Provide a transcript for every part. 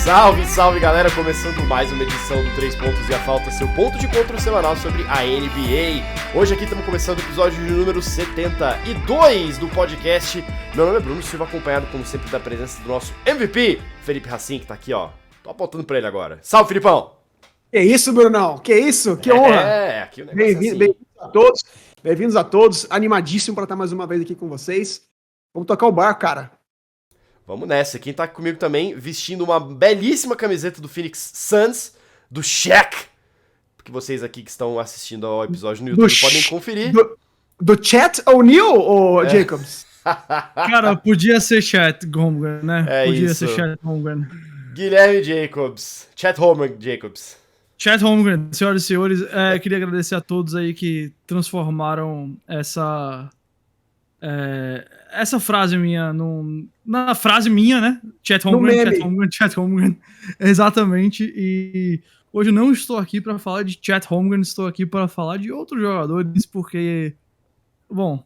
Salve, salve galera, começando mais uma edição do 3 Pontos e a Falta, seu ponto de encontro semanal sobre a NBA. Hoje aqui estamos começando o episódio de número 72 do podcast. Meu nome é Bruno Silva, acompanhado como sempre da presença do nosso MVP, Felipe Racin, que tá aqui, ó. Tô apontando pra ele agora. Salve, Filipão! Que isso, Brunão? Que isso? Que honra! Aqui o negócio Bem-vindos a todos. Bem-vindos a todos. Animadíssimo para estar mais uma vez aqui com vocês. Vamos tocar o barco, cara. Vamos nessa. Quem tá comigo também, vestindo uma belíssima camiseta do Phoenix Suns, do Shaq, que vocês aqui que estão assistindo ao episódio no YouTube podem conferir. Do Chet O'Neal ou Jacobs? Cara, podia ser Chet Holmgren, né? Podia isso. ser Chet Holmgren. Guilherme Jacobs. Chet Holmgren Jacobs. Chet Holmgren, senhoras e senhores, queria agradecer a todos aí que transformaram essa frase minha na frase minha, né? Chet Holmgren. Exatamente. E hoje eu não estou aqui para falar de Chet Holmgren, estou aqui para falar de outros jogadores, porque, bom,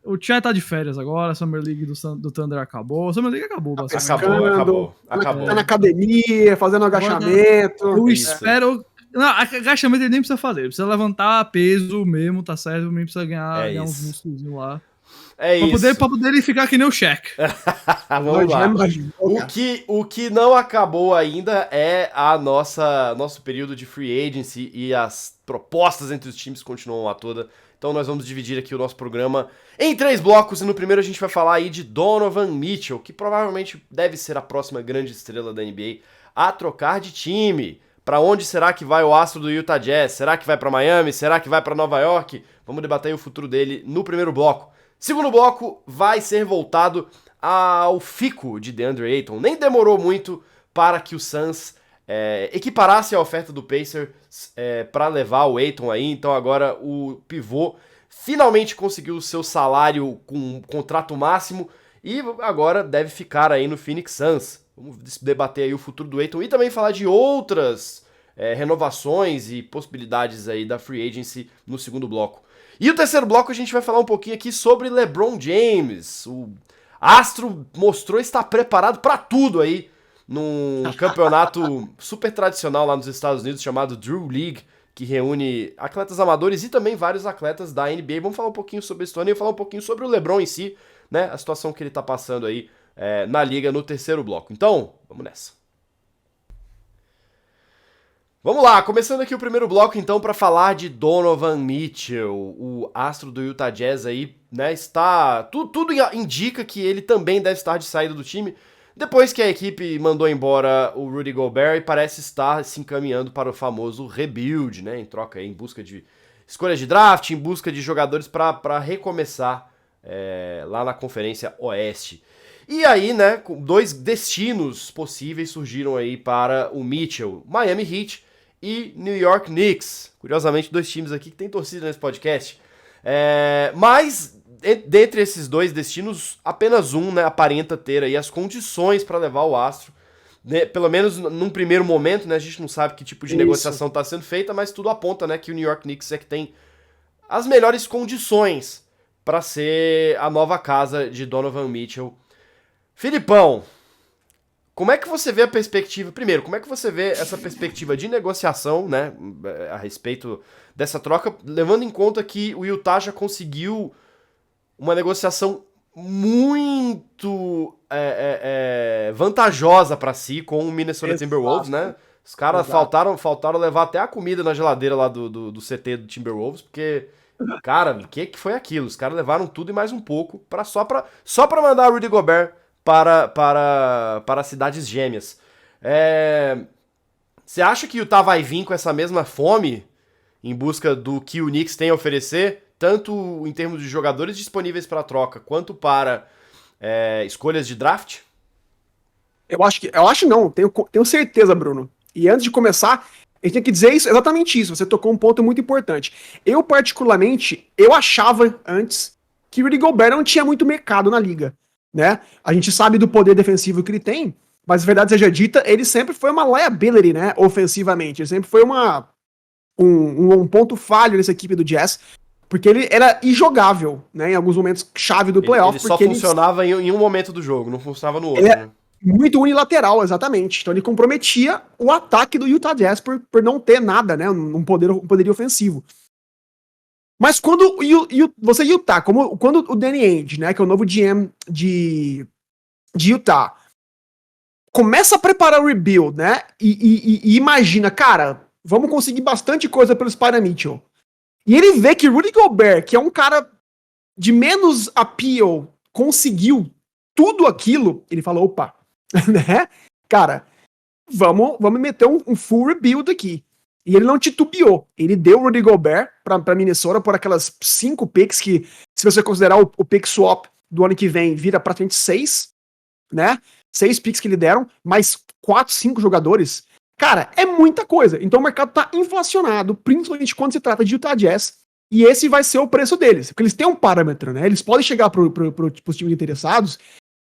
o Chet tá de férias agora, a Summer League do Thunder acabou. A Summer League acabou, basicamente. Acabou. Tá na academia, fazendo agachamento. Eu espero... Não, agachamento ele nem precisa fazer, ele precisa levantar peso mesmo, tá certo? Nem precisa ganhar uns músculos lá. Pra poder ele ficar que nem o Shaq. Vamos lá. O que não acabou ainda é nosso período de free agency e as propostas entre os times continuam a toda. Então nós vamos dividir aqui o nosso programa em 3 blocos, e no primeiro a gente vai falar aí de Donovan Mitchell, que provavelmente deve ser a próxima grande estrela da NBA a trocar de time. Pra onde será que vai o astro do Utah Jazz? Será que vai pra Miami? Será que vai pra Nova York? Vamos debater aí o futuro dele no primeiro bloco. Segundo bloco vai ser voltado ao fico de DeAndre Ayton. Nem demorou muito para que o Suns equiparasse a oferta do Pacers para levar o Ayton aí. Então agora o pivô finalmente conseguiu o seu salário com um contrato máximo e agora deve ficar aí no Phoenix Suns. Vamos debater aí o futuro do Ayton e também falar de outras renovações e possibilidades aí da Free Agency no segundo bloco. E o terceiro bloco a gente vai falar um pouquinho aqui sobre LeBron James. O astro mostrou estar preparado para tudo aí num campeonato super tradicional lá nos Estados Unidos chamado Drew League, que reúne atletas amadores e também vários atletas da NBA. Vamos falar um pouquinho sobre esse torneio e falar um pouquinho sobre o LeBron em si, né? A situação que ele tá passando aí na liga no terceiro bloco. Então, vamos nessa. Vamos lá, começando aqui o primeiro bloco então para falar de Donovan Mitchell, o astro do Utah Jazz aí, né, está... Tudo indica que ele também deve estar de saída do time, depois que a equipe mandou embora o Rudy Gobert e parece estar se encaminhando para o famoso rebuild, né, em troca aí, em busca de escolhas de draft, em busca de jogadores para recomeçar lá na Conferência Oeste. E aí, né, 2 destinos possíveis surgiram aí para o Mitchell, Miami Heat e New York Knicks. Curiosamente, 2 times aqui que tem torcida nesse podcast. Mas, dentre esses 2 destinos, apenas um, né, aparenta ter aí as condições para levar o astro. Né, pelo menos num primeiro momento, né, a gente não sabe que tipo de negociação está sendo feita, mas tudo aponta, né, que o New York Knicks é que tem as melhores condições para ser a nova casa de Donovan Mitchell. Filipão, como é que você vê a perspectiva... Primeiro, como é que você vê essa perspectiva de negociação, né, a respeito dessa troca, levando em conta que o Utah já conseguiu uma negociação muito vantajosa para si com o Minnesota Timberwolves, né? Os caras faltaram levar até a comida na geladeira lá do CT do Timberwolves, porque... Cara, o que foi aquilo? Os caras levaram tudo e mais um pouco só pra mandar o Rudy Gobert para as cidades gêmeas. Você acha que o Utah vai vir com essa mesma fome em busca do que o Knicks tem a oferecer, tanto em termos de jogadores disponíveis para troca, quanto para escolhas de draft? Eu acho não, tenho certeza, Bruno. E antes de começar, a gente tem que dizer exatamente isso. Você tocou um ponto muito importante. Eu, particularmente, achava antes que o Rudy Gobert não tinha muito mercado na liga, né? A gente sabe do poder defensivo que ele tem, mas, verdade seja dita, ele sempre foi uma liability, né, ofensivamente. Ele sempre foi um ponto falho nessa equipe do Jazz, porque ele era injogável, né, em alguns momentos chave do playoff. Ele só funcionava em um momento do jogo, não funcionava no outro, né? Muito unilateral, exatamente. Então ele comprometia o ataque do Utah Jazz por não ter nada, né? Um poderio ofensivo. Mas quando você Utah, quando o Danny Ainge, né, que é o novo GM de Utah, começa a preparar o rebuild, né? E imagina, cara, vamos conseguir bastante coisa pelo Spider Mitchell. E ele vê que Rudy Gobert, que é um cara de menos appeal, conseguiu tudo aquilo, ele falou, opa, né? Cara, vamos meter um full rebuild aqui. E ele não titubeou. Ele deu o Rudy Gobert pra Minnesota por aquelas 5 picks que, se você considerar o pick swap do ano que vem, vira praticamente 6, né? 6 picks que lhe deram, mais 4, 5 jogadores. Cara, é muita coisa. Então o mercado tá inflacionado, principalmente quando se trata de Utah Jazz, e esse vai ser o preço deles. Porque eles têm um parâmetro, né? Eles podem chegar pros times interessados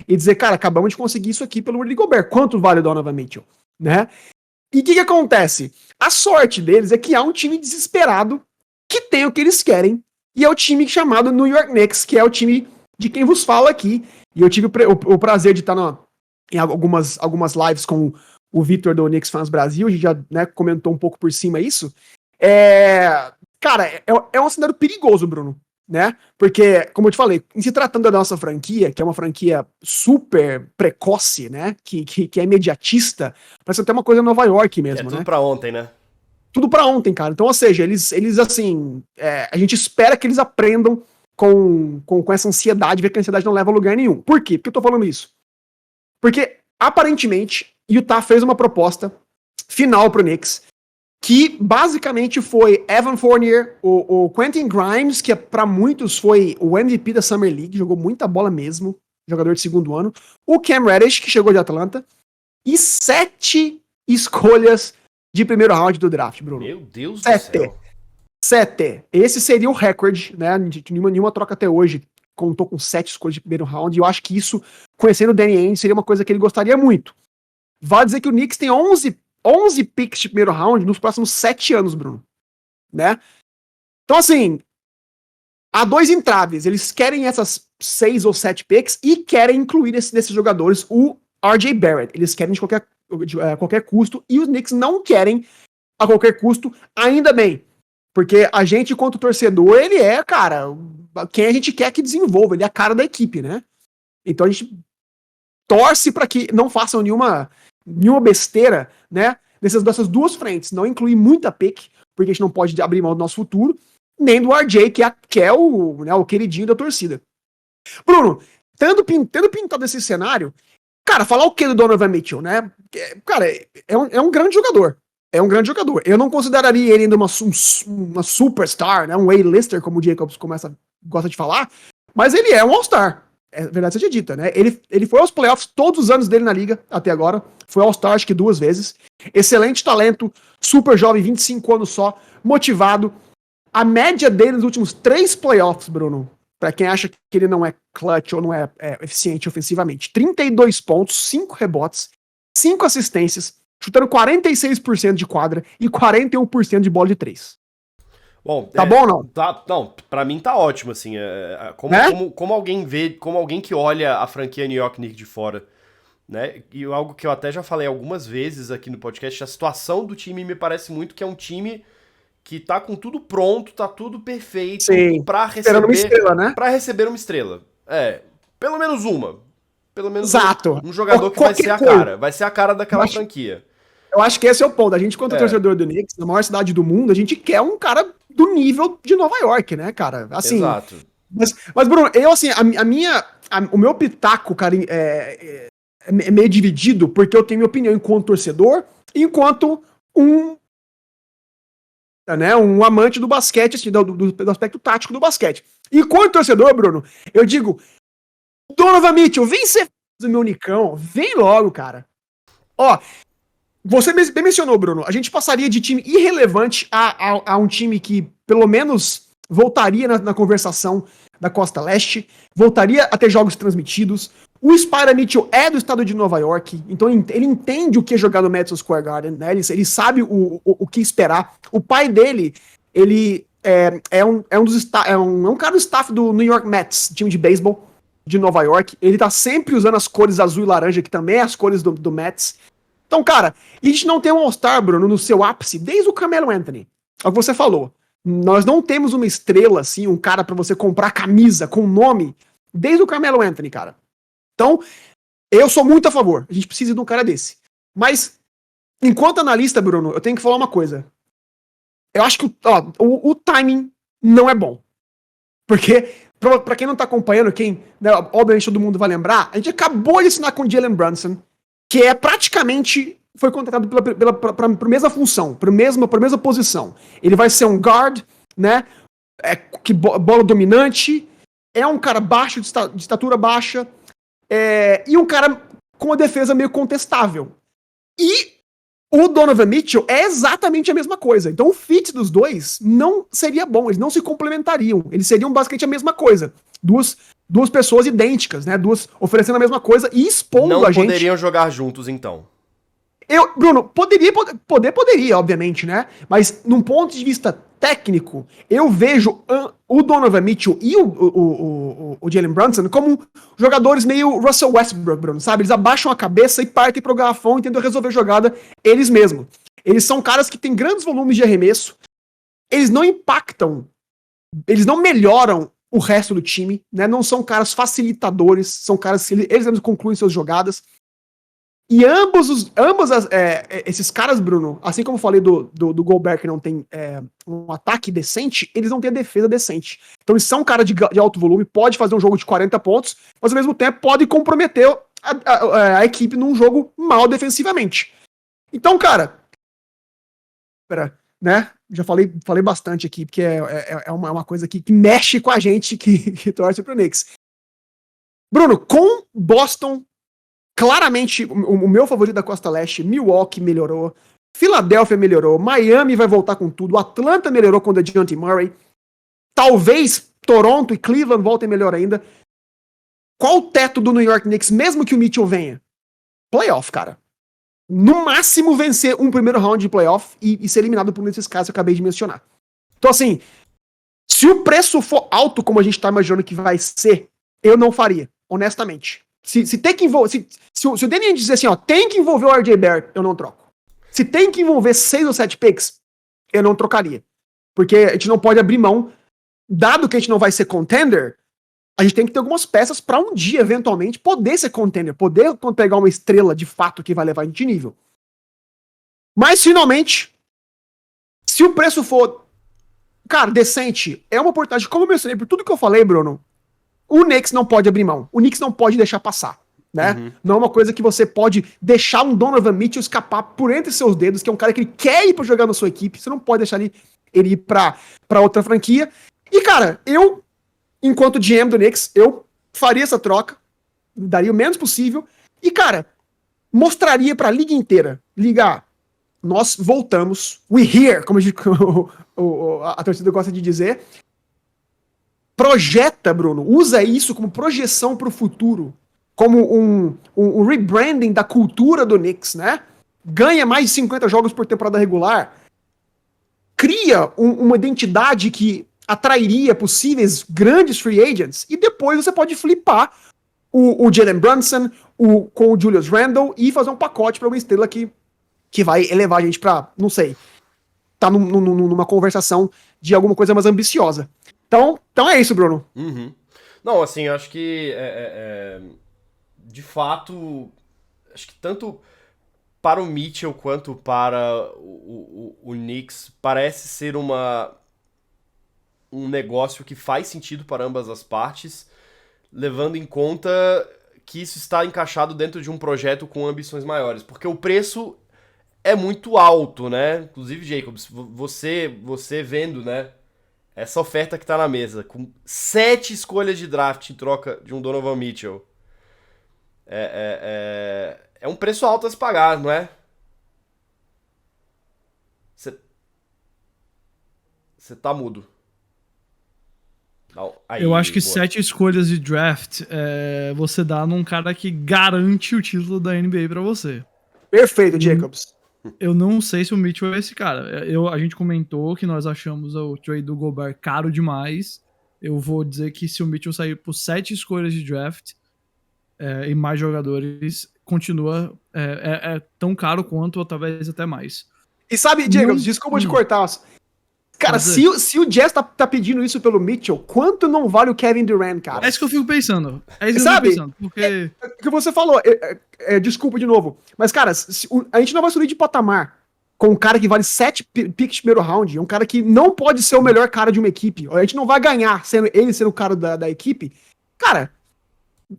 e dizer, cara, acabamos de conseguir isso aqui pelo Rudy Gobert. Quanto vale o Donovan Mitchell? Né? E o que acontece? A sorte deles é que há um time desesperado que tem o que eles querem, e é o time chamado New York Knicks, que é o time de quem vos falo aqui. E eu tive o prazer de estar em algumas lives com o Victor do Knicks Fans Brasil, a gente já, né, comentou um pouco por cima isso. Cara, é um cenário perigoso, Bruno, né? Porque, como eu te falei, em se tratando da nossa franquia, que é uma franquia super precoce, né? Que é imediatista, parece até uma coisa em Nova York mesmo, tudo né? pra ontem, né? Tudo pra ontem, cara. Então, ou seja, eles assim, a gente espera que eles aprendam com essa ansiedade, ver que a ansiedade não leva a lugar nenhum. Por quê? Por que eu tô falando isso? Porque, aparentemente, Utah fez uma proposta final pro Knicks, que basicamente foi Evan Fournier, o Quentin Grimes, que pra muitos foi o MVP da Summer League, jogou muita bola mesmo, jogador de segundo ano, o Cam Reddish, que chegou de Atlanta, e 7 escolhas de primeiro round do draft, Bruno. Meu Deus do 7. céu. 7. Esse seria o recorde, né? Nenhuma troca até hoje contou com 7 escolhas de primeiro round, e eu acho que isso, conhecendo o Danny Ainge, seria uma coisa que ele gostaria muito. Vale dizer que o Knicks tem 11 picks de primeiro round nos próximos 7 anos, Bruno. Né? Então, assim, há 2 entraves. Eles querem essas 6 ou 7 picks e querem incluir nesses jogadores o RJ Barrett. Eles querem de qualquer custo, e os Knicks não querem a qualquer custo, ainda bem. Porque a gente, enquanto torcedor, ele é, cara, quem a gente quer que desenvolva, ele é a cara da equipe, né? Então a gente torce para que não façam nenhuma besteira, né? Dessas 2 frentes. Não incluir muita pick, porque a gente não pode abrir mão do nosso futuro, nem do RJ, que é o queridinho da torcida. Bruno, tendo pintado esse cenário, cara, falar o que do Donovan Mitchell, né? Cara, é um grande jogador. É um grande jogador. Eu não consideraria ele ainda uma superstar, né? Um A-lister, como o Jacobs gosta de falar, mas ele é um All-Star. É verdade seja dita, né? Ele foi aos playoffs todos os anos dele na liga, até agora. Foi All-Star, acho que 2 vezes. Excelente talento, super jovem, 25 anos só, motivado. A média dele nos últimos 3 playoffs, Bruno, pra quem acha que ele não é clutch ou não é eficiente ofensivamente, 32 pontos, 5 rebotes, 5 assistências, chutando 46% de quadra e 41% de bola de 3. Bom, tá bom ou não? Não, pra mim tá ótimo, assim. Como alguém que olha a franquia New York Knicks de fora, né? E algo que eu até já falei algumas vezes aqui no podcast, a situação do time me parece muito que é um time que tá com tudo pronto, tá tudo perfeito. Sim, pra receber uma estrela, né? Pra receber uma estrela. Pelo menos uma. Pelo menos Exato. Um jogador que vai ser a cara. Vai ser a cara daquela franquia. Eu acho que esse é o ponto. A gente, quanto torcedor do Knicks, na maior cidade do mundo, a gente quer um cara do nível de Nova York, né, cara? Assim, exato. Mas Bruno, eu, assim, o meu pitaco, cara, é meio dividido, porque eu tenho minha opinião enquanto torcedor e enquanto um amante do basquete, assim, do aspecto tático do basquete. E enquanto torcedor, Bruno, eu digo, Donovan Mitchell, vem ser do meu Nicão, vem logo, cara. Ó, você bem mencionou, Bruno, a gente passaria de time irrelevante a um time que, pelo menos, voltaria na conversação da Costa Leste, voltaria a ter jogos transmitidos. O Spider Mitchell é do estado de Nova York, então ele entende o que é jogar no Madison Square Garden, né? Ele sabe o que esperar. O pai dele, ele é um cara do staff do New York Mets, time de beisebol, de Nova York. Ele tá sempre usando as cores azul e laranja, que também é as cores do Mets. Então, cara, a gente não tem um All-Star, Bruno, no seu ápice, desde o Carmelo Anthony. É o que você falou. Nós não temos uma estrela, assim, um cara pra você comprar camisa com nome, desde o Carmelo Anthony, cara. Então, eu sou muito a favor. A gente precisa de um cara desse. Mas, enquanto analista, Bruno, eu tenho que falar uma coisa. Eu acho que o timing não é bom. Porque, pra quem não tá acompanhando, né, obviamente todo mundo vai lembrar, a gente acabou de assinar com o Jalen Brunson, que é praticamente, foi contratado pra mesma função, pra mesma posição. Ele vai ser um guard, né, bola dominante, é um cara baixo, de estatura baixa, e um cara com uma defesa meio contestável. E o Donovan Mitchell é exatamente a mesma coisa. Então o fit dos dois não seria bom, eles não se complementariam. Eles seriam basicamente a mesma coisa. Duas pessoas idênticas, né? Duas oferecendo a mesma coisa e expondo a gente. Não poderiam jogar juntos, então. Bruno, poderia, obviamente, né? Mas, num ponto de vista técnico, eu vejo o Donovan Mitchell e o Jalen Brunson como jogadores meio Russell Westbrook, Bruno, sabe? Eles abaixam a cabeça e partem pro garrafão e tentam resolver a jogada eles mesmos. Eles são caras que têm grandes volumes de arremesso, eles não impactam, eles não melhoram o resto do time, né? Não são caras facilitadores, são caras que eles mesmos concluem suas jogadas. E esses caras, Bruno, assim como eu falei do Gobert, que não tem um ataque decente, eles não têm a defesa decente. Então eles são caras de alto volume, pode fazer um jogo de 40 pontos, mas ao mesmo tempo pode comprometer a equipe num jogo mal defensivamente. Então, cara, né? Já falei bastante aqui, porque é uma coisa que mexe com a gente que torce pro Knicks. Bruno, com Boston, claramente, o meu favorito da Costa Leste, Milwaukee melhorou, Filadélfia melhorou, Miami vai voltar com tudo, Atlanta melhorou com o DeJounte Murray, talvez Toronto e Cleveland voltem melhor ainda. Qual o teto do New York Knicks, mesmo que o Mitchell venha? Playoff, cara. No máximo vencer um primeiro round de playoff e ser eliminado por um desses caras que eu acabei de mencionar. Então, assim, se o preço for alto como a gente tá imaginando que vai ser, eu não faria, honestamente. Se tem que envolver. Se o Danny dizer assim, ó, tem que envolver o RJ Barrett, eu não troco. Se tem que envolver 6 ou 7 picks, eu não trocaria. Porque a gente não pode abrir mão, dado que a gente não vai ser contender, a gente tem que ter algumas peças pra um dia, eventualmente, poder ser contender, poder pegar uma estrela de fato que vai levar a gente de nível. Mas, finalmente, se o preço for, cara, decente, é uma oportunidade, como eu mencionei, por tudo que eu falei, Bruno, o Knicks não pode abrir mão. O Knicks não pode deixar passar, né? Uhum. Não é uma coisa que você pode deixar um Donovan Mitchell escapar por entre seus dedos, que é um cara que ele quer ir pra jogar na sua equipe. Você não pode deixar ele ir pra outra franquia. E, cara, eu, enquanto GM do Knicks, eu faria essa troca, daria o menos possível. E, cara, mostraria pra liga inteira. Liga, nós voltamos. We here, como a torcida gosta de dizer. Projeta, Bruno, usa isso como projeção para o futuro, como um rebranding da cultura do Knicks, né? Ganha mais de 50 jogos por temporada regular, cria uma identidade que atrairia possíveis grandes free agents, e depois você pode flipar o Jalen Brunson com o Julius Randle e fazer um pacote para uma estrela que vai elevar a gente para, não sei, tá numa conversação de alguma coisa mais ambiciosa. Então é isso, Bruno. Uhum. Não, assim, eu acho que de fato, acho que tanto para o Mitchell quanto para o Knicks parece ser um negócio que faz sentido para ambas as partes, levando em conta que isso está encaixado dentro de um projeto com ambições maiores, porque o preço é muito alto, né? Inclusive, Jacobs, você vendo, né, essa oferta que tá na mesa, com 7 escolhas de draft em troca de um Donovan Mitchell, é um preço alto a se pagar, não é? Você tá mudo. Não, aí, eu acho que boa. 7 escolhas de draft você dá num cara que garante o título da NBA pra você. Perfeito, Jacobs. Eu não sei se o Mitchell é esse cara. A gente comentou que nós achamos o trade do Gobert caro demais. eu vou dizer que se o Mitchell sair por 7 escolhas de draft e mais jogadores, continua tão caro quanto, ou talvez até mais. E sabe, Diego, desculpa te cortar. Cara, se o Jazz tá pedindo isso pelo Mitchell, quanto não vale o Kevin Durant, cara? É isso que eu fico pensando. Porque... o que você falou, desculpa de novo, mas, cara, a gente não vai subir de patamar com um cara que vale 7 picks de primeiro round, um cara que não pode ser o melhor cara de uma equipe, a gente não vai ganhar sendo o cara da equipe. Cara,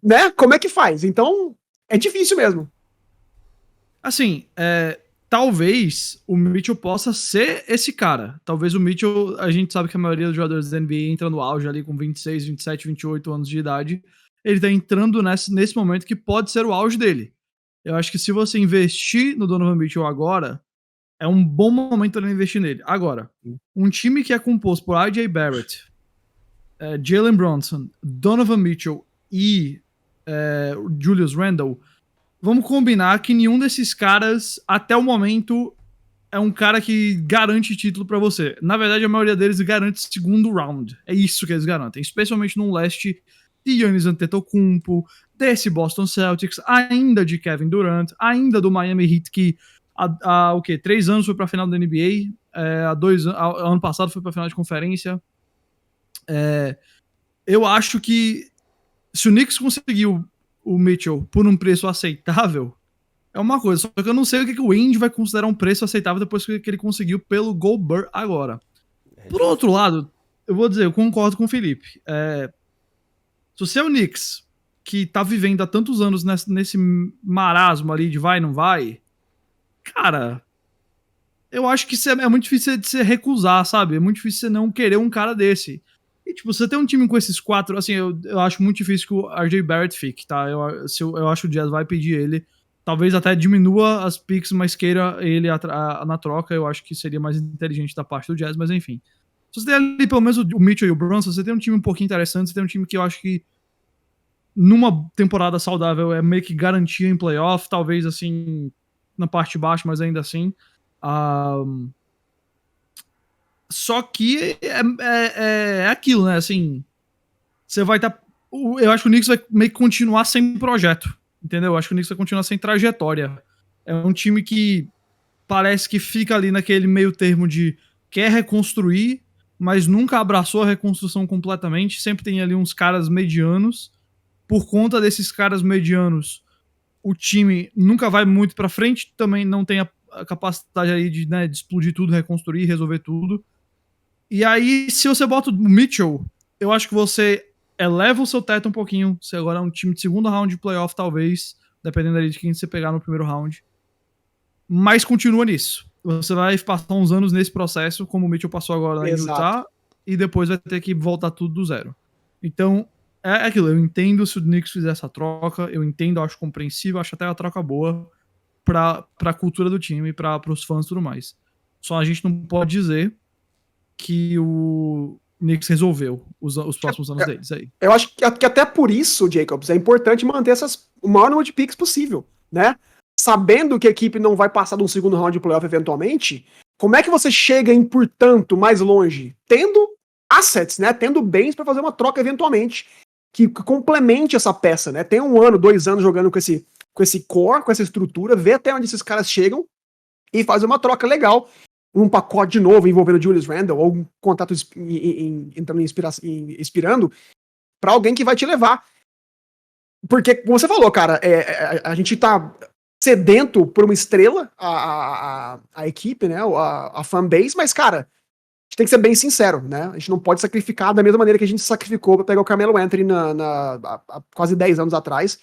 né, como é que faz? Então, é difícil mesmo. Assim, talvez o Mitchell possa ser esse cara. Talvez o Mitchell, a gente sabe que a maioria dos jogadores da NBA entra no auge ali com 26, 27, 28 anos de idade. Ele tá entrando nesse momento que pode ser o auge dele. Eu acho que se você investir no Donovan Mitchell agora, é um bom momento para investir nele. Agora, um time que é composto por R.J. Barrett, Jalen Brunson, Donovan Mitchell e Julius Randle, vamos combinar que nenhum desses caras, até o momento, é um cara que garante título pra você. Na verdade, a maioria deles garante segundo round. É isso que eles garantem. Especialmente num leste de Giannis Antetokounmpo, desse Boston Celtics, ainda de Kevin Durant, ainda do Miami Heat, que há 3 anos foi pra final da NBA, ano passado foi pra final de conferência. Eu acho que se o Knicks conseguiu o Mitchell por um preço aceitável, é uma coisa. Só que eu não sei o que o Indy vai considerar um preço aceitável depois que ele conseguiu pelo Gobert agora. Por outro lado, eu vou dizer, eu concordo com o Felipe. Se você é o Knicks, que tá vivendo há tantos anos nesse marasmo ali de vai, não vai, cara, eu acho que é muito difícil de você recusar, sabe? É muito difícil você não querer um cara desse. E, tipo, você tem um time com esses 4, assim, eu acho muito difícil que o R.J. Barrett fique, tá? Eu acho que o Jazz vai pedir ele. Talvez até diminua as picks, mas queira ele na troca. Eu acho que seria mais inteligente da parte do Jazz, mas enfim. Se você tem ali pelo menos o Mitchell e o Brunson, você tem um time um pouquinho interessante, você tem um time que eu acho que numa temporada saudável é meio que garantia em playoff, talvez assim, na parte de baixo, mas ainda assim. Só que é aquilo, né? Assim, você vai estar. Eu acho que o Knicks vai meio que continuar sem projeto, entendeu? Eu acho que o Knicks vai continuar sem trajetória. É um time que parece que fica ali naquele meio termo de quer reconstruir, mas nunca abraçou a reconstrução completamente. Sempre tem ali uns caras medianos. Por conta desses caras medianos, o time nunca vai muito pra frente, também não tem a capacidade aí de explodir tudo, reconstruir, resolver tudo. E aí, se você bota o Mitchell, eu acho que você eleva o seu teto um pouquinho. Você agora é um time de segundo round de playoff, talvez, dependendo ali de quem você pegar no primeiro round. Mas continua nisso. Você vai passar uns anos nesse processo, como o Mitchell passou agora em Utah, e depois vai ter que voltar tudo do zero. Então, é aquilo. Eu entendo se o Knicks fizer essa troca, eu entendo, acho compreensível, acho até a troca boa pra cultura do time, pros fãs e tudo mais. Só a gente não pode dizer que o Knicks resolveu os próximos anos deles aí. Eu acho que até por isso, Jacobs, é importante manter o maior número de picks possível, né? Sabendo que a equipe não vai passar de um segundo round de playoff eventualmente, como é que você chega em, portanto, mais longe? Tendo assets, né? Tendo bens para fazer uma troca eventualmente, que complemente essa peça, né? Tem 1 ano, 2 anos jogando com esse core, com essa estrutura, ver até onde esses caras chegam e fazer uma troca legal. Um pacote de novo envolvendo Julius Randle, ou um contrato entrando inspirando pra alguém que vai te levar. Porque, como você falou, cara, a gente tá sedento por uma estrela, a equipe, né, a fanbase, mas, cara, a gente tem que ser bem sincero, né? A gente não pode sacrificar da mesma maneira que a gente sacrificou pra pegar o Carmelo Anthony há quase 10 anos atrás.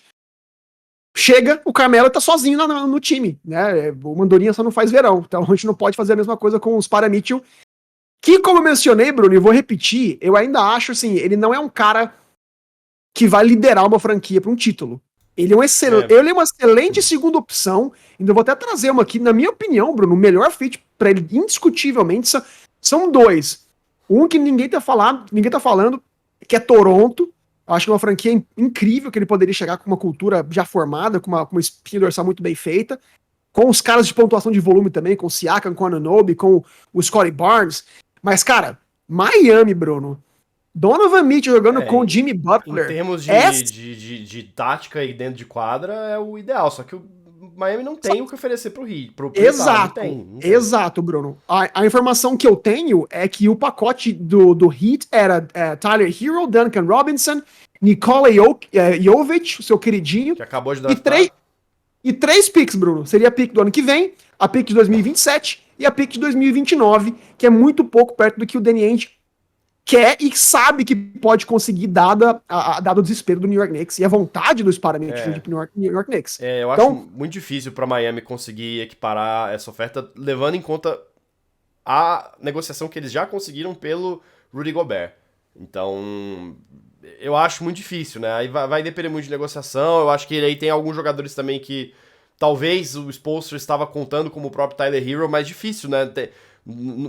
Chega, o Carmelo tá sozinho no time, né? O Mandorinha só não faz verão. Então a gente não pode fazer a mesma coisa com os Mitchell, que, como eu mencionei, Bruno, e vou repetir, eu ainda acho assim, ele não é um cara que vai liderar uma franquia para um título. Ele é uma excelente segunda opção. Ainda vou até trazer uma aqui, na minha opinião, Bruno, o melhor fit para ele, indiscutivelmente, são 2. Um que ninguém tá falando, que é Toronto. Acho que é uma franquia incrível, que ele poderia chegar com uma cultura já formada, com uma espinha dorsal muito bem feita, com os caras de pontuação de volume também, com o Siakam, com o Anunoby, com o Scottie Barnes. Mas, cara, Miami, Bruno, Donovan Mitchell jogando com Jimmy Em Butler. termos de tática e dentro de quadra, é o ideal. Só que o Miami não tem o que oferecer pro Heat. Exato, não tem. Exato, Bruno. A informação que eu tenho é que o pacote do Heat era Tyler Hero, Duncan Robinson, Nikola Jovic, o seu queridinho. Que acabou de draftar. E 3 picks, Bruno. Seria a pick do ano que vem, a pick de 2027 e a pick de 2029, que é muito pouco perto do que o Danny Ainge quer e sabe que pode conseguir, dado o desespero do New York Knicks e a vontade dos Paramentos de ir pro New York Knicks. Eu acho muito difícil para Miami conseguir equiparar essa oferta, levando em conta a negociação que eles já conseguiram pelo Rudy Gobert. Então, eu acho muito difícil, né? Aí vai depender muito de negociação. Eu acho que aí tem alguns jogadores também que talvez o Spoelstra estava contando como o próprio Tyler Hero, mas difícil, né?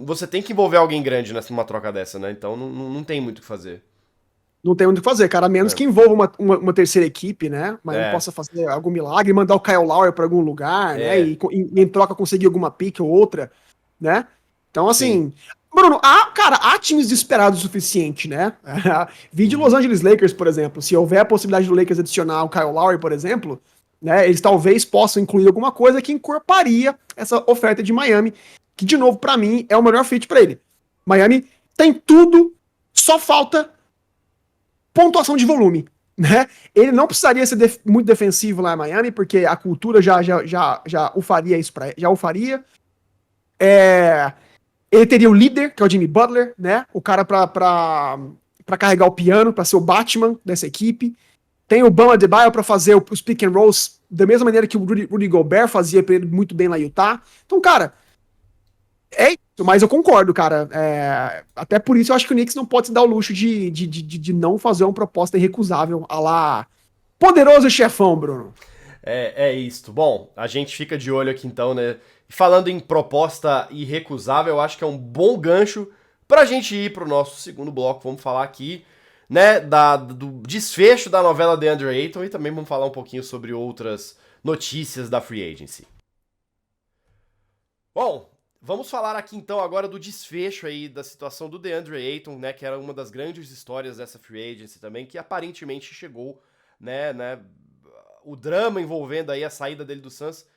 Você tem que envolver alguém grande numa troca dessa, né? Então não tem muito o que fazer. Não tem muito o que fazer, cara. A menos que envolva uma terceira equipe, né? Mas não possa fazer algum milagre, mandar o Kyle Lowry para algum lugar, né? E em troca conseguir alguma pick ou outra, né? Então, assim... Sim. Bruno, há times desesperados o suficiente, né? Vídeo Los Angeles Lakers, por exemplo. Se houver a possibilidade do Lakers adicionar o Kyle Lowry, por exemplo, né? Eles talvez possam incluir alguma coisa que encorparia essa oferta de Miami, que, de novo, pra mim, é o melhor fit pra ele. Miami tem tudo, só falta pontuação de volume, né? Ele não precisaria ser muito defensivo lá em Miami, porque a cultura já o faria isso já o faria. Ele teria o líder, que é o Jimmy Butler, né? O cara pra carregar o piano, pra ser o Batman dessa equipe. Tem o Bam Adebayo pra fazer os pick and rolls da mesma maneira que o Rudy Gobert fazia pra ele muito bem lá em Utah. Então, cara, é isso, mas eu concordo, cara. Até por isso eu acho que o Knicks não pode se dar o luxo de não fazer uma proposta irrecusável a lá poderoso chefão, Bruno. É isso. Bom, a gente fica de olho aqui então, né? Falando em proposta irrecusável, eu acho que é um bom gancho pra gente ir pro nosso segundo bloco. Vamos falar aqui, né, do desfecho da novela DeAndre Ayton e também vamos falar um pouquinho sobre outras notícias da Free Agency. Bom, vamos falar aqui então agora do desfecho aí da situação do DeAndre Ayton, né, que era uma das grandes histórias dessa Free Agency também, que aparentemente chegou, né, o drama envolvendo aí a saída dele do Suns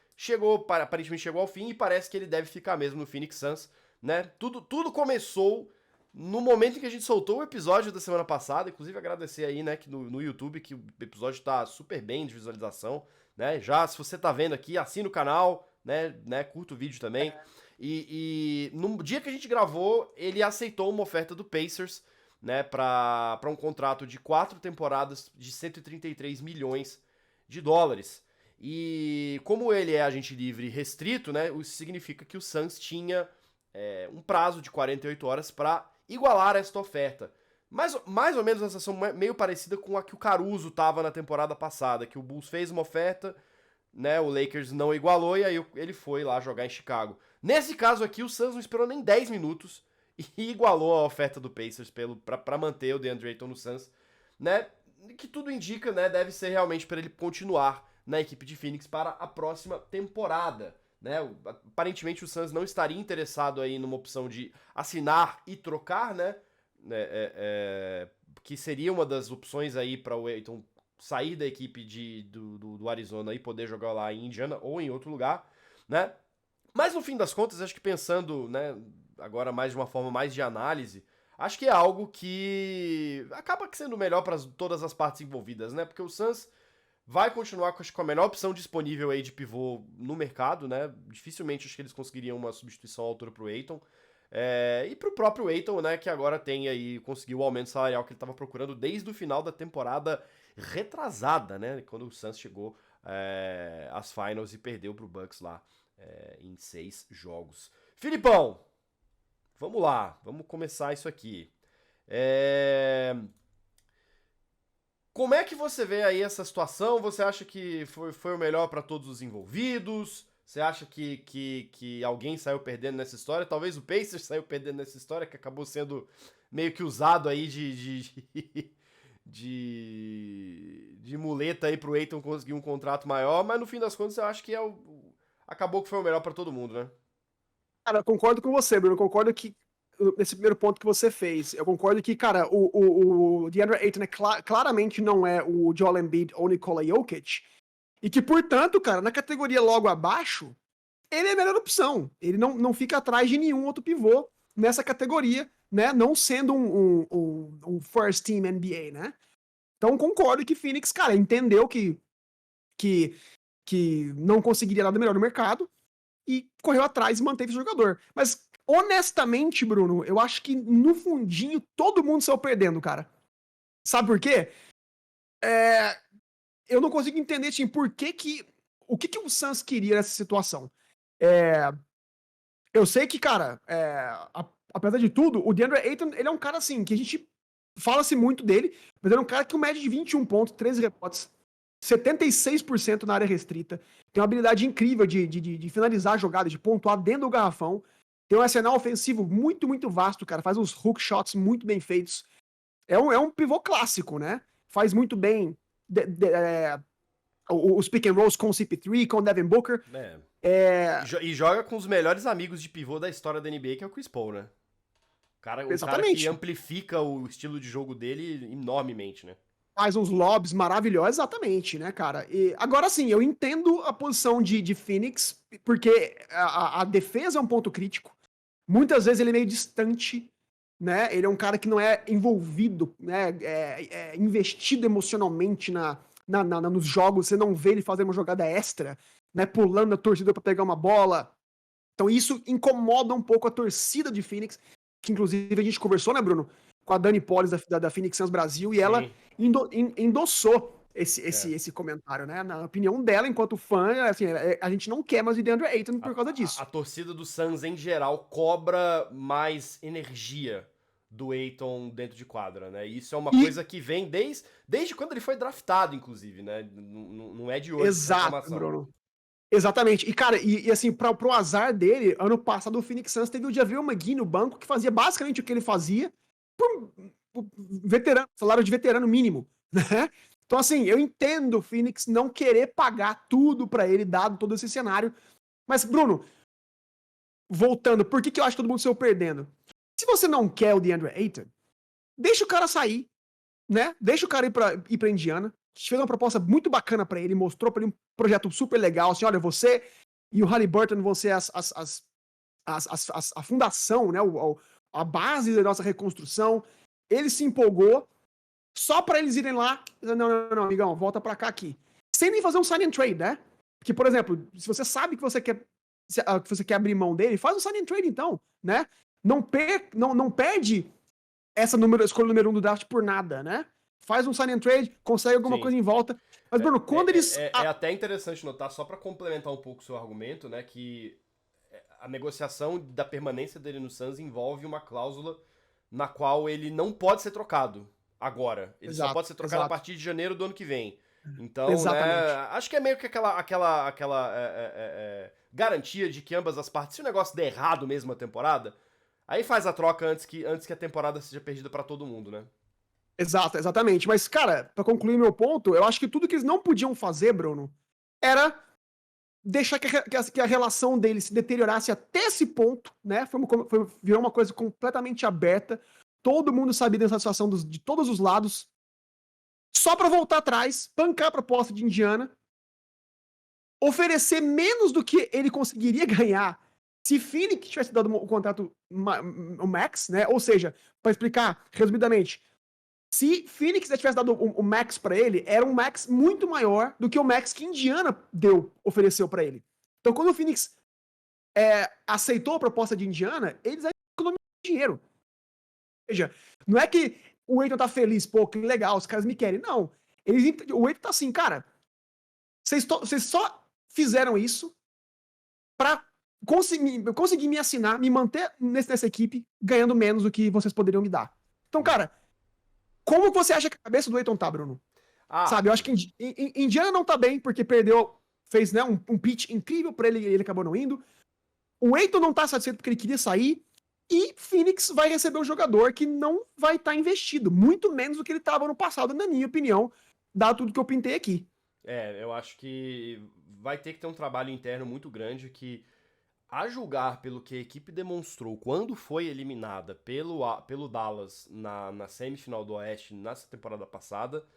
aparentemente chegou ao fim e parece que ele deve ficar mesmo no Phoenix Suns, né? Tudo começou no momento em que a gente soltou o episódio da semana passada, inclusive agradecer aí, né, que no YouTube, que o episódio tá super bem de visualização, né? Já, se você tá vendo aqui, assina o canal, né, curta o vídeo também. E no dia que a gente gravou, ele aceitou uma oferta do Pacers, né, pra um contrato de 4 temporadas de 133 milhões de dólares. E como ele é agente livre restrito, né, isso significa que o Suns tinha um prazo de 48 horas para igualar esta oferta. Mais ou menos uma situação meio parecida com a que o Caruso estava na temporada passada, que o Bulls fez uma oferta, né, o Lakers não igualou e aí ele foi lá jogar em Chicago. Nesse caso aqui, o Suns não esperou nem 10 minutos e igualou a oferta do Pacers para manter o DeAndre Ayton no Suns, né, que tudo indica, né, deve ser realmente para ele continuar na equipe de Phoenix para a próxima temporada, né? Aparentemente o Suns não estaria interessado aí numa opção de assinar e trocar, né? Que seria uma das opções aí para o Ayton sair da equipe do Arizona e poder jogar lá em Indiana ou em outro lugar, né? Mas no fim das contas, acho que pensando, né, agora mais de uma forma mais de análise, acho que é algo que acaba sendo melhor para todas as partes envolvidas, né? Porque o Suns vai continuar com a melhor opção disponível aí de pivô no mercado, né? Dificilmente acho que eles conseguiriam uma substituição à altura pro Ayton. E pro próprio Ayton, né? Que agora conseguiu o aumento salarial que ele estava procurando desde o final da temporada retrasada, né? Quando o Suns chegou às finals e perdeu pro Bucks lá em 6 jogos. Filipão, vamos lá. Vamos começar isso aqui. Como é que você vê aí essa situação? Você acha que foi o melhor para todos os envolvidos? Você acha que alguém saiu perdendo nessa história? Talvez o Pacers saiu perdendo nessa história, que acabou sendo meio que usado aí de muleta aí pro Ayton conseguir um contrato maior, mas no fim das contas eu acho que acabou que foi o melhor para todo mundo, né? Cara, eu concordo com você, Bruno. Eu concordo que nesse primeiro ponto que você fez. Eu concordo que, cara, o DeAndre Ayton claramente não é o Joel Embiid ou Nikola Jokic, e que, portanto, cara, na categoria logo abaixo, ele é a melhor opção. Ele não fica atrás de nenhum outro pivô nessa categoria, né? Não sendo um first team NBA, né? Então concordo que Phoenix, cara, entendeu que não conseguiria nada melhor no mercado e correu atrás e manteve o jogador. Mas, honestamente, Bruno, eu acho que no fundinho todo mundo saiu perdendo, cara. Sabe por quê? Eu não consigo entender, assim, o que o Suns queria nessa situação. Eu sei que, cara, apesar de tudo, o DeAndre Ayton, ele é um cara, assim, que a gente fala-se muito dele, mas ele é um cara que mede de 21 pontos, 13 rebotes, 76% na área restrita, tem uma habilidade incrível de finalizar a jogada, de pontuar dentro do garrafão, tem um arsenal ofensivo muito, muito vasto, cara, faz uns hook shots muito bem feitos. É um pivô clássico, né? Faz muito bem os pick and rolls com o CP3, com o Devin Booker. E joga com os melhores amigos de pivô da história da NBA, que é o Chris Paul, né? O cara que amplifica o estilo de jogo dele enormemente, né? Faz uns lobs maravilhosos, exatamente, né, cara? E agora sim, eu entendo a posição de Phoenix, porque a defesa é um ponto crítico. Muitas vezes ele é meio distante, né? Ele é um cara que não é envolvido, né? Investido emocionalmente nos jogos. Você não vê ele fazer uma jogada extra, né? Pulando a torcida para pegar uma bola. Então isso incomoda um pouco a torcida de Phoenix, que inclusive a gente conversou, né, Bruno? Com a Dani Polis da Phoenix Suns Brasil, e ela endossou esse comentário, né? Na opinião dela, enquanto fã, assim, a gente não quer mais o DeAndre Ayton por causa disso. A torcida do Suns, em geral, cobra mais energia do Ayton dentro de quadra, né? E isso é uma coisa que vem desde quando ele foi draftado, inclusive, né? Não é de hoje. Exato, Bruno. Exatamente. E, cara, assim, pro azar dele, ano passado o Phoenix Suns teve o Javier McGee no banco, que fazia basicamente o que ele fazia por veterano, salário de veterano mínimo, né? Então, assim, eu entendo o Phoenix não querer pagar tudo pra ele, dado todo esse cenário. Mas, Bruno, voltando, por que eu acho que todo mundo saiu perdendo? Se você não quer o DeAndre Ayton, deixa o cara sair, né? Deixa o cara ir pra Indiana. Fez uma proposta muito bacana pra ele, mostrou pra ele um projeto super legal, assim, olha, você e o Haliburton vão ser a fundação, né, a base da nossa reconstrução. Ele se empolgou, só pra eles irem lá, não, amigão, volta pra cá aqui. Sem nem fazer um sign and trade, né? Porque, por exemplo, se você sabe que você quer abrir mão dele, faz um sign and trade então, né? Não perde essa escolha número 1 do draft por nada, né? Faz um sign and trade, consegue alguma coisa em volta. Mas, Bruno, quando eles... É até interessante notar, só pra complementar um pouco o seu argumento, né, que a negociação da permanência dele no Suns envolve uma cláusula na qual ele não pode ser trocado agora. Ele só pode ser trocado a partir de janeiro do ano que vem. Então, né, acho que é meio que aquela garantia de que ambas as partes, se o negócio der errado mesmo a temporada, aí faz a troca antes que a temporada seja perdida pra todo mundo, né? Exatamente. Mas, cara, pra concluir meu ponto, eu acho que tudo que eles não podiam fazer, Bruno, era deixar que a relação deles se deteriorasse até esse ponto, né? Virou uma coisa completamente aberta. Todo mundo sabia dessa situação de todos os lados. Só pra voltar atrás, bancar a proposta de Indiana, oferecer menos do que ele conseguiria ganhar se Phoenix tivesse dado o contrato o max, né? Ou seja, pra explicar resumidamente, se Phoenix tivesse dado o max pra ele, era um max muito maior do que o max que Indiana ofereceu pra ele. Então, quando o Phoenix aceitou a proposta de Indiana, eles economizaram dinheiro. Ou seja, não é que o Ayton tá feliz, pô, que legal, os caras me querem. Não. O Ayton tá assim, cara, vocês só fizeram isso pra conseguir me assinar, me manter nessa equipe, ganhando menos do que vocês poderiam me dar. Então, cara, como você acha que a cabeça do Ayton tá, Bruno? Sabe, eu acho que Indiana não tá bem, porque fez, né, um pitch incrível pra ele e ele acabou não indo. O Ayton não tá satisfeito porque ele queria sair. E Phoenix vai receber um jogador que não vai estar investido, muito menos do que ele estava no passado, na minha opinião, dado tudo que eu pintei aqui. Eu acho que vai ter que ter um trabalho interno muito grande que A julgar pelo que a equipe demonstrou quando foi eliminada pelo Dallas na semifinal do Oeste nessa temporada passada,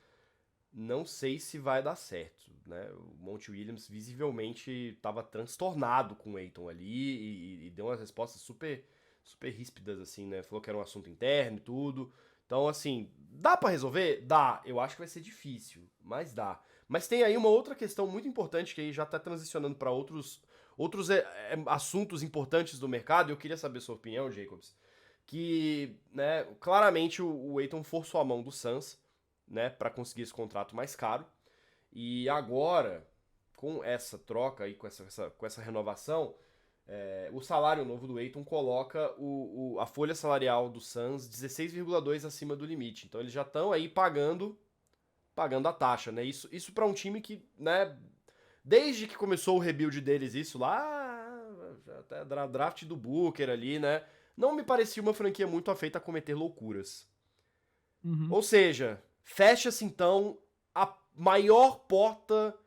não sei se vai dar certo, né? O Monty Williams visivelmente estava transtornado com o Ayton ali e deu umas respostas super, super ríspidas, assim, né? Falou que era um assunto interno e tudo. Então, assim, dá pra resolver? Dá. Eu acho que vai ser difícil, mas dá. Mas tem aí uma outra questão muito importante que aí já tá transicionando para outros assuntos importantes do mercado. E eu queria saber sua opinião, Jacobs. Que, né, claramente o Ayton forçou a mão do Suns, né, para conseguir esse contrato mais caro. E agora, com essa troca aí, com essa renovação, o salário novo do Ayton coloca a folha salarial do Suns 16,2 acima do limite. Então eles já estão aí pagando a taxa, né? Isso para um time que, né, desde que começou o rebuild deles, isso lá, até draft do Booker ali, né? Não me parecia uma franquia muito afeita a cometer loucuras. Uhum. Ou seja, fecha-se então a maior porta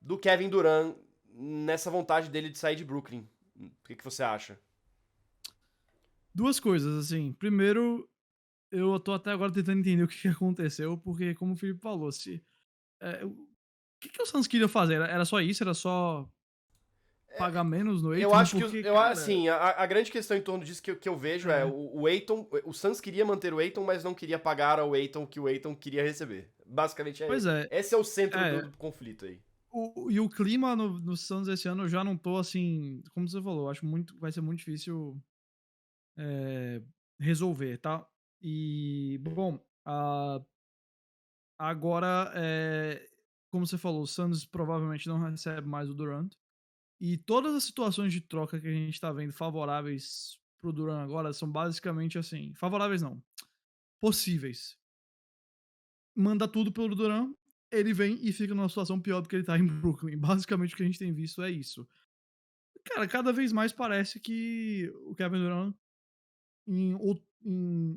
do Kevin Durant nessa vontade dele de sair de Brooklyn. O que você acha? Duas coisas, assim. Primeiro, eu tô até agora tentando entender o que aconteceu, porque, como o Felipe falou, o que o Suns queria fazer? Era só isso? Era só pagar menos no Eu Ayton? acho Porque, que, cara... assim, a grande questão em torno disso que eu vejo é o Ayton, o Suns queria manter o Ayton, mas não queria pagar ao Ayton que o Ayton queria receber. Basicamente, Pois é. esse é o centro do conflito aí. E o clima no Suns esse ano eu já não tô assim, como você falou, acho vai ser muito difícil resolver, tá? E, bom, agora, como você falou, o Suns provavelmente não recebe mais o Durant. E todas as situações de troca que a gente tá vendo favoráveis pro Durant agora são basicamente assim, favoráveis não, possíveis. Manda tudo pelo Durant, ele vem e fica numa situação pior do que ele tá em Brooklyn. Basicamente o que a gente tem visto é isso. Cara, cada vez mais parece que o Kevin Durant em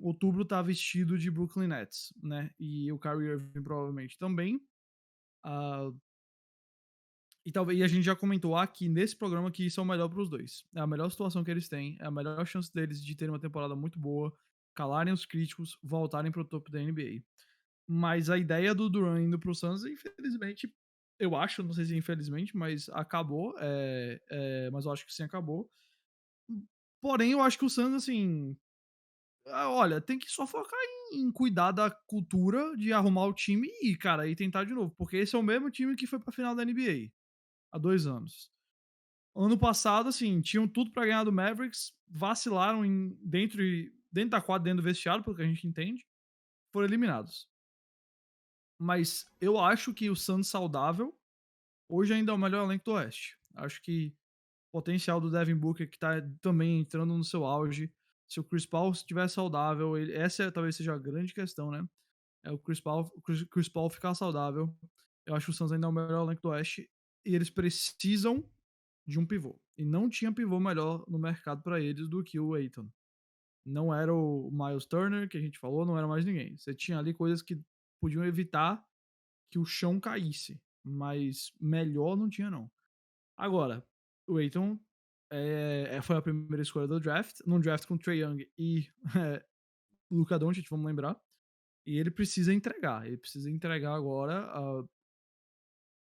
outubro tá vestido de Brooklyn Nets, né? E o Kyrie Irving provavelmente também. Uh, e a gente já comentou aqui nesse programa que isso é o melhor pros dois. É a melhor situação que eles têm, é a melhor chance deles de terem uma temporada muito boa, calarem os críticos, voltarem pro topo da NBA. Mas a ideia do Durant indo pro Suns, infelizmente, eu acho, não sei se infelizmente, mas acabou. Mas eu acho que sim, acabou. Porém, eu acho que o Suns, assim. Olha, tem que só focar em cuidar da cultura, de arrumar o time e, cara, e tentar de novo. Porque esse é o mesmo time que foi pra final da NBA há 2 anos. Ano passado, assim, tinham tudo pra ganhar do Mavericks, vacilaram dentro da quadra, dentro do vestiário, pelo que a gente entende, foram eliminados. Mas eu acho que o Suns saudável hoje ainda é o melhor elenco do Oeste. Acho que o potencial do Devin Booker, que tá também entrando no seu auge. Se o Chris Paul estiver saudável, essa talvez seja a grande questão, né? É o Chris Paul ficar saudável. Eu acho que o Suns ainda é o melhor elenco do Oeste. E eles precisam de um pivô. E não tinha pivô melhor no mercado para eles do que o Ayton. Não era o Miles Turner, que a gente falou, não era mais ninguém. Você tinha ali coisas que podiam evitar que o chão caísse. Mas melhor não tinha, não. Agora, o Ayton foi a primeira escolha do draft, num draft com Trae Young e Luka Doncic, vamos lembrar. E ele precisa entregar. Ele precisa entregar agora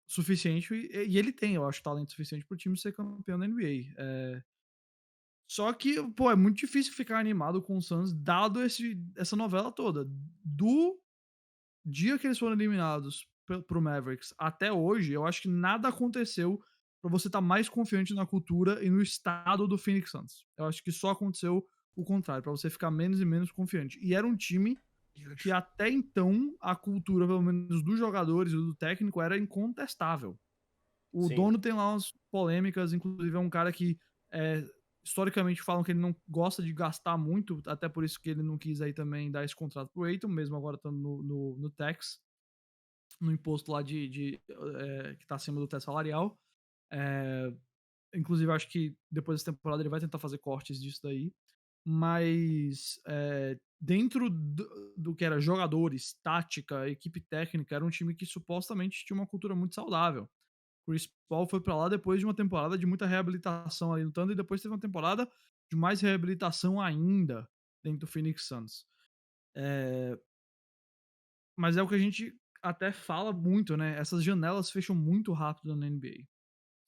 suficiente. E ele tem, eu acho, talento suficiente pro time ser campeão da NBA. Só que, pô, é muito difícil ficar animado com o Suns, dado essa novela toda. Do dia que eles foram eliminados pro Mavericks até hoje, eu acho que nada aconteceu pra você estar mais confiante na cultura e no estado do Phoenix Suns. Eu acho que só aconteceu o contrário, pra você ficar menos e menos confiante. E era um time que até então a cultura, pelo menos dos jogadores e do técnico, era incontestável. O Sim. dono tem lá umas polêmicas, inclusive é um cara que historicamente falam que ele não gosta de gastar muito, até por isso que ele não quis aí também dar esse contrato pro Ayton, mesmo agora estando no tax, no imposto lá que tá acima do teto salarial. Inclusive, acho que depois dessa temporada ele vai tentar fazer cortes disso daí. Mas dentro do que era jogadores, tática, equipe técnica, era um time que supostamente tinha uma cultura muito saudável. Chris Paul foi pra lá depois de uma temporada de muita reabilitação ali no Thunder, e depois teve uma temporada de mais reabilitação ainda dentro do Phoenix Suns. Mas é o que a gente até fala muito, né? Essas janelas fecham muito rápido na NBA.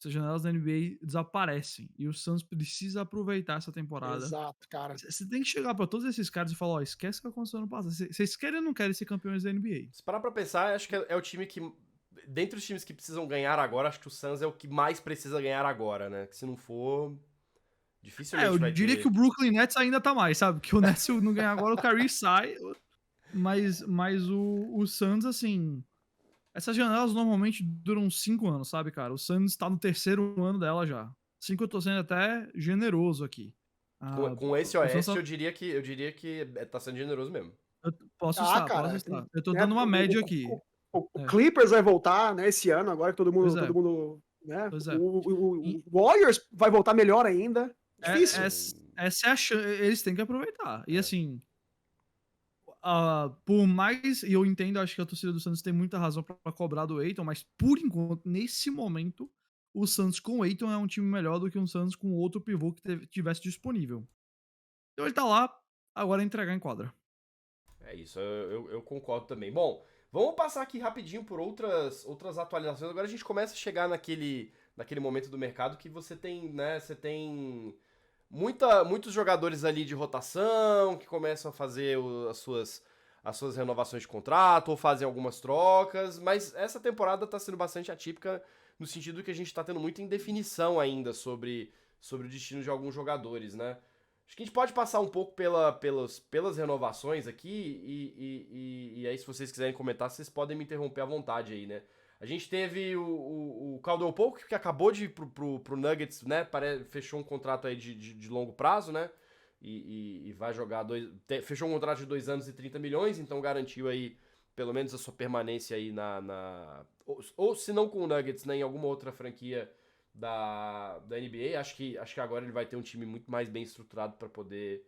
Essas janelas da NBA desaparecem. E o Suns precisa aproveitar essa temporada. Exato, cara. Você tem que chegar pra todos esses caras e falar, ó, esquece o que aconteceu no passado. Vocês querem ou não querem ser campeões da NBA? Se parar pra pensar, acho que é o time que... Dentre os times que precisam ganhar agora, acho que o Suns é o que mais precisa ganhar agora, né? Que se não for... Dificilmente vai ter... Eu diria que o Brooklyn Nets ainda tá mais, sabe? Que o Nets não ganhar agora, o Kyrie sai. Mas o Suns, assim... Essas janelas normalmente duram 5 anos, sabe, cara? O Suns tá no 3º ano dela já. 5 eu tô sendo até generoso aqui. Com esse Oeste, eu diria que tá sendo generoso mesmo. Eu posso estar. Eu tô dando uma média aqui. O Clippers vai voltar, né, esse ano, agora que todo mundo né? O Warriors vai voltar melhor ainda. Difícil. Essa é a chance. Eles têm que aproveitar. E assim... por mais, e eu entendo, acho que a torcida do Santos tem muita razão pra cobrar do Ayton, mas por enquanto, nesse momento, o Santos com o Ayton é um time melhor do que um Santos com outro pivô que tivesse disponível. Então ele tá lá, agora é entregar em quadra. É isso, eu concordo também. Bom, vamos passar aqui rapidinho por outras atualizações. Agora a gente começa a chegar naquele momento do mercado que você tem, né, muitos jogadores ali de rotação que começam a fazer as suas renovações de contrato ou fazem algumas trocas, mas essa temporada está sendo bastante atípica no sentido que a gente está tendo muita indefinição ainda sobre o destino de alguns jogadores, né? Acho que a gente pode passar um pouco pelas renovações aqui e aí se vocês quiserem comentar, vocês podem me interromper à vontade aí, né? A gente teve o Caldwell Pope, que acabou de ir pro Nuggets, né? Fechou um contrato aí de longo prazo, né? E vai jogar fechou um contrato de 2 anos e 30 milhões, então garantiu aí pelo menos a sua permanência aí ou se não com o Nuggets, né? Em alguma outra franquia da NBA. Acho que agora ele vai ter um time muito mais bem estruturado para poder...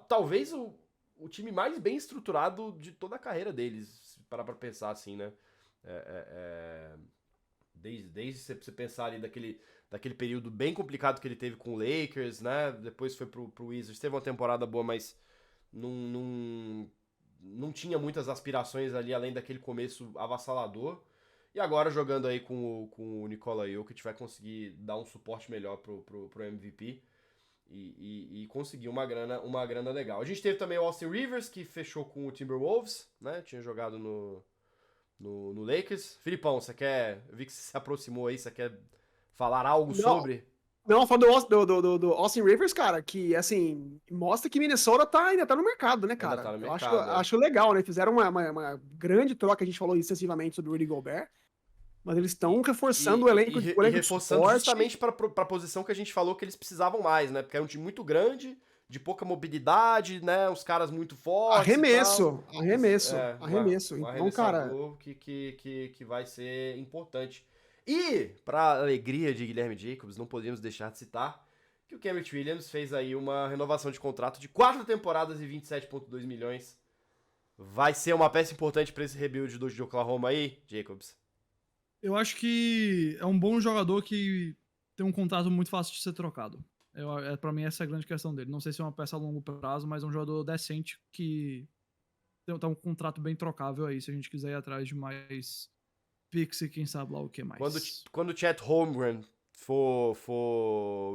Talvez o time mais bem estruturado de toda a carreira deles, se parar pra pensar assim, né? Desde você pensar ali daquele período bem complicado que ele teve com o Lakers, né? Depois foi pro Wizards, teve uma temporada boa, mas não tinha muitas aspirações ali, além daquele começo avassalador. E agora jogando aí com o Nikola Jokic vai conseguir dar um suporte melhor pro MVP e conseguir uma grana legal. A gente teve também o Austin Rivers, que fechou com o Timberwolves, né? Tinha jogado no Lakers. Filipão, você quer... Eu vi que você se aproximou aí, você quer falar algo sobre? Não, falando do Austin Rivers, cara, que, assim, mostra que Minnesota ainda tá no mercado, né, cara? Ainda tá no mercado, acho legal, né? Fizeram uma grande troca, a gente falou extensivamente sobre o Rudy Gobert, mas eles estão reforçando o elenco e reforçando justamente pra posição que a gente falou que eles precisavam mais, né? Porque é um time muito grande, de pouca mobilidade, né? Uns caras muito fortes. Arremesso. Então, cara, que vai ser importante. E, pra alegria de Guilherme Jacobs, não podíamos deixar de citar que o Kenrich Williams fez aí uma renovação de contrato de 4 temporadas e 27,2 milhões. Vai ser uma peça importante pra esse rebuild de Oklahoma aí, Jacobs? Eu acho que é um bom jogador que tem um contrato muito fácil de ser trocado. Pra mim, essa é a grande questão dele. Não sei se é uma peça a longo prazo, mas é um jogador decente que tem um contrato bem trocável aí, se a gente quiser ir atrás de mais picks e quem sabe lá o que mais. Quando o Chet Holmgren for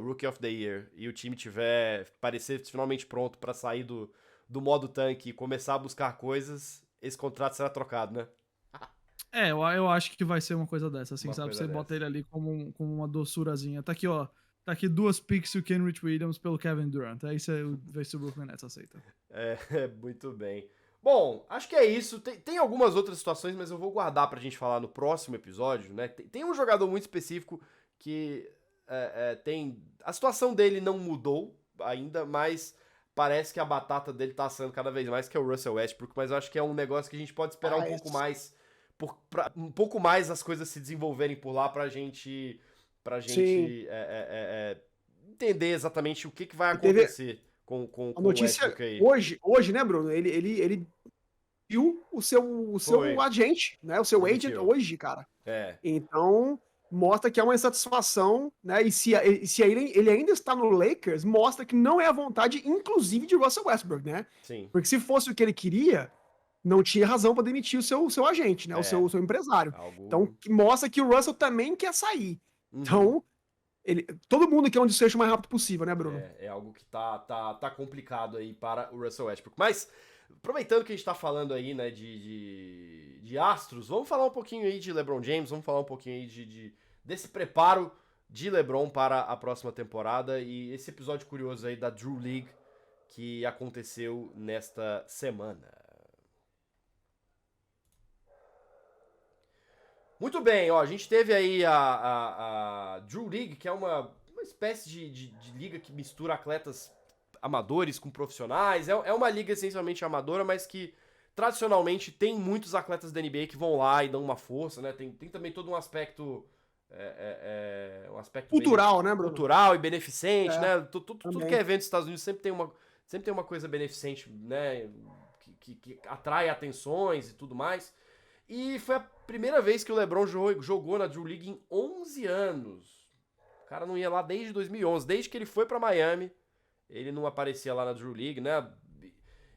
Rookie of the Year e o time parecer finalmente pronto pra sair do modo tanque e começar a buscar coisas, esse contrato será trocado, né? Eu acho que vai ser uma coisa dessa, assim, sabe? Você bota ele ali como uma doçurazinha. Tá aqui, ó. Tá aqui 2 picks e o Kenrich Williams pelo Kevin Durant. Aí você vê se o Brooklyn Nets aceita. Muito bem. Bom, acho que é isso. Tem algumas outras situações, mas eu vou guardar pra gente falar no próximo episódio, né? Tem um jogador muito específico que tem... A situação dele não mudou ainda, mas parece que a batata dele tá assando cada vez mais, que é o Russell Westbrook, mas eu acho que é um negócio que a gente pode esperar um pouco mais... um pouco mais as coisas se desenvolverem por lá pra gente entender exatamente o que vai acontecer com a notícia aí. Hoje, né, Bruno? Ele viu o seu agente, né? O seu agent hoje, cara. Então, mostra que é uma insatisfação, né? E se ele ainda está no Lakers, mostra que não é a vontade, inclusive, de Russell Westbrook, né? Sim. Porque se fosse o que ele queria, não tinha razão para demitir o seu agente, né? O seu empresário. Então, mostra que o Russell também quer sair. Então, todo mundo quer um desfecho o mais rápido possível, né, Bruno? É algo que tá complicado aí para o Russell Westbrook. Mas, aproveitando que a gente tá falando aí, né, de astros, vamos falar um pouquinho aí de LeBron James, vamos falar um pouquinho aí desse preparo de LeBron para a próxima temporada e esse episódio curioso aí da Drew League que aconteceu nesta semana. Muito bem, ó, a gente teve aí a Drew League, que é uma espécie de liga que mistura atletas amadores com profissionais. É uma liga essencialmente amadora, mas que tradicionalmente tem muitos atletas da NBA que vão lá e dão uma força, né? Tem também todo um aspecto... um aspecto cultural, né, Bruno? Cultural e beneficente, né? Tudo que é evento nos Estados Unidos sempre tem uma coisa beneficente, né? Que atrai atenções e tudo mais. E foi a primeira vez que o LeBron jogou na Drew League em 11 anos. O cara não ia lá desde 2011. Desde que ele foi pra Miami, ele não aparecia lá na Drew League, né?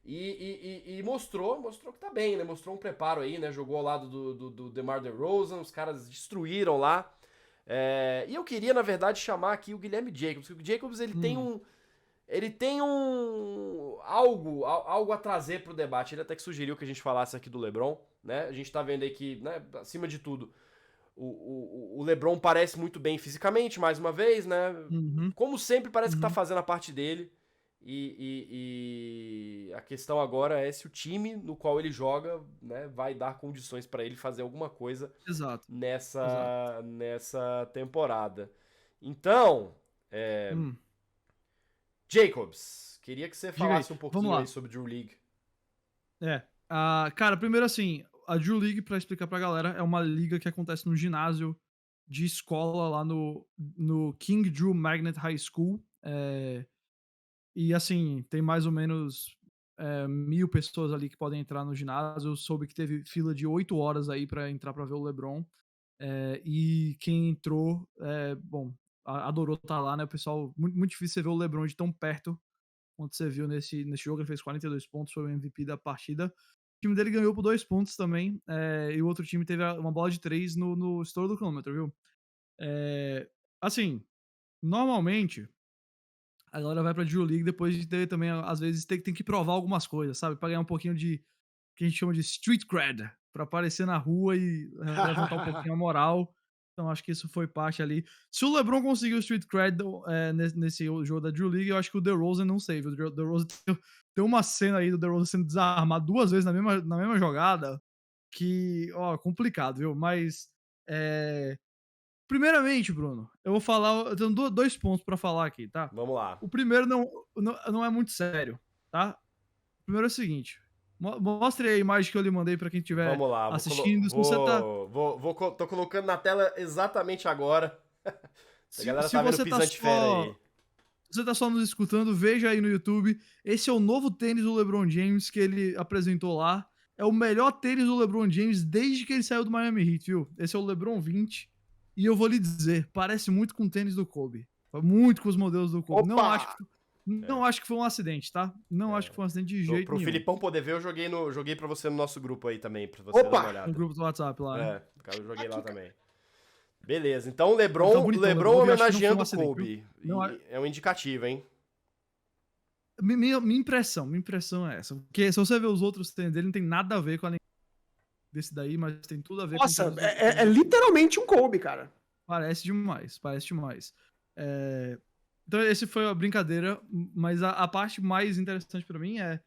E mostrou que tá bem, né? Mostrou um preparo aí, né? Jogou ao lado do DeMar DeRozan, os caras destruíram lá. E eu queria, na verdade, chamar aqui o Guilherme Jacobs. Porque o Jacobs, ele tem algo a trazer pro debate. Ele até que sugeriu que a gente falasse aqui do LeBron, né? A gente tá vendo aí que, né, acima de tudo, o LeBron parece muito bem fisicamente, mais uma vez, né? Como sempre, parece que tá fazendo a parte dele. E a questão agora é se o time no qual ele joga, né, vai dar condições para ele fazer alguma coisa nessa temporada. Então, Jacobs, queria que você falasse um pouquinho aí sobre Drew League. Cara, primeiro assim, a Drew League, pra explicar pra galera, é uma liga que acontece no ginásio de escola lá no King Drew Magnet High School. E assim, tem mais ou menos 1.000 pessoas ali que podem entrar no ginásio. Eu soube que teve fila de 8 horas aí pra entrar pra ver o LeBron. E quem entrou, adorou estar lá, né? O pessoal, muito difícil você ver o LeBron de tão perto quanto você viu nesse jogo. Ele fez 42 pontos, foi o MVP da partida. O time dele ganhou por 2 pontos também, e o outro time teve uma bola de 3 no estouro do cronômetro, viu? Assim, normalmente a galera vai pra Drew League depois de ter também, às vezes, tem que provar algumas coisas, sabe? Pra ganhar um pouquinho de que a gente chama de street cred, pra aparecer na rua e levantar um pouquinho a moral. Então acho que isso foi parte ali. Se o LeBron conseguiu o street cred nesse jogo da Drew League, eu acho que o DeRozan não sei. O DeRozan tem uma cena aí do DeRozan sendo desarmado 2 vezes na mesma jogada que, complicado, viu? Mas, primeiramente, Bruno, eu vou falar, eu tenho 2 pontos pra falar aqui, tá? Vamos lá. O primeiro não é muito sério, tá? O primeiro é o seguinte. Mostre aí a imagem que eu lhe mandei pra quem estiver assistindo. Tô colocando na tela exatamente agora. A galera tá vendo o pisante fera aí. Se você tá só nos escutando, veja aí no YouTube. Esse é o novo tênis do LeBron James que ele apresentou lá. É o melhor tênis do LeBron James desde que ele saiu do Miami Heat, viu? Esse é o LeBron 20. E eu vou lhe dizer, parece muito com o tênis do Kobe. Muito com os modelos do Kobe. Não acho que foi um acidente, tá? Não acho que foi um acidente de jeito nenhum. Pro Filipão poder ver, eu joguei pra você no nosso grupo aí também, pra você dar uma olhada. No grupo do WhatsApp lá. Eu joguei lá também. Beleza, então LeBron homenageando o Kobe. É um indicativo, hein? Minha impressão é essa. Porque se você ver os outros tênis dele, não tem nada a ver com a desse daí, mas tem tudo a ver com... Nossa, é literalmente um Kobe, cara. Parece demais. Então esse foi a brincadeira, mas a parte mais interessante pra mim é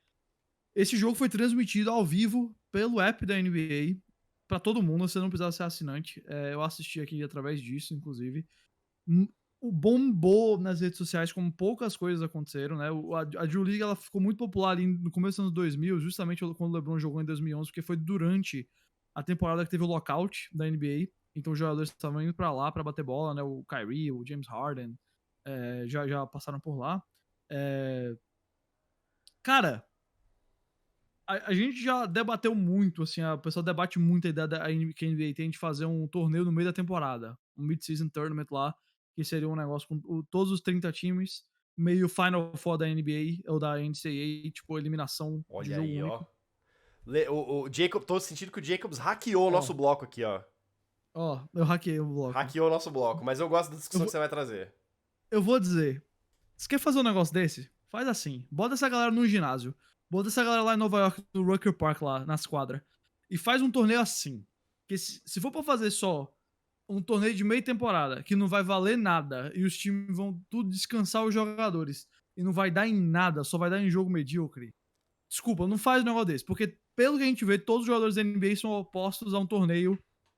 esse jogo foi transmitido ao vivo pelo app da NBA pra todo mundo, você não precisava ser assinante. Eu assisti aqui através disso, inclusive. O bombou nas redes sociais como poucas coisas aconteceram, né? A Drew League ela ficou muito popular ali no começo dos anos 2000, justamente quando o LeBron jogou em 2011, porque foi durante a temporada que teve o lockout da NBA. Então os jogadores estavam indo pra lá pra bater bola, né? O Kyrie, o James Harden, já passaram por lá. Cara, a gente já debateu muito, assim, a pessoa debate muito a ideia que a NBA tem de fazer um torneio no meio da temporada. um Mid-Season Tournament lá, que seria um negócio com todos os 30 times, meio Final Four da NBA ou da NCAA, tipo, eliminação de jogo único. O Jacob, tô sentindo que o Jacobs hackeou o nosso bloco aqui, ó. Eu hackeei o bloco. Hackeou o nosso bloco, mas eu gosto da discussão que você vai trazer. Eu vou dizer, você quer fazer um negócio desse? Faz assim, bota essa galera no ginásio, bota essa galera lá em Nova York, no Rucker Park lá, nas quadras, e faz um torneio assim. Que se for pra fazer só um torneio de meia temporada, que não vai valer nada, e os times vão tudo descansar os jogadores, e não vai dar em nada, só vai dar em jogo medíocre. Desculpa, não faz um negócio desse, porque pelo que a gente vê, todos os jogadores da NBA são opostos a um torneio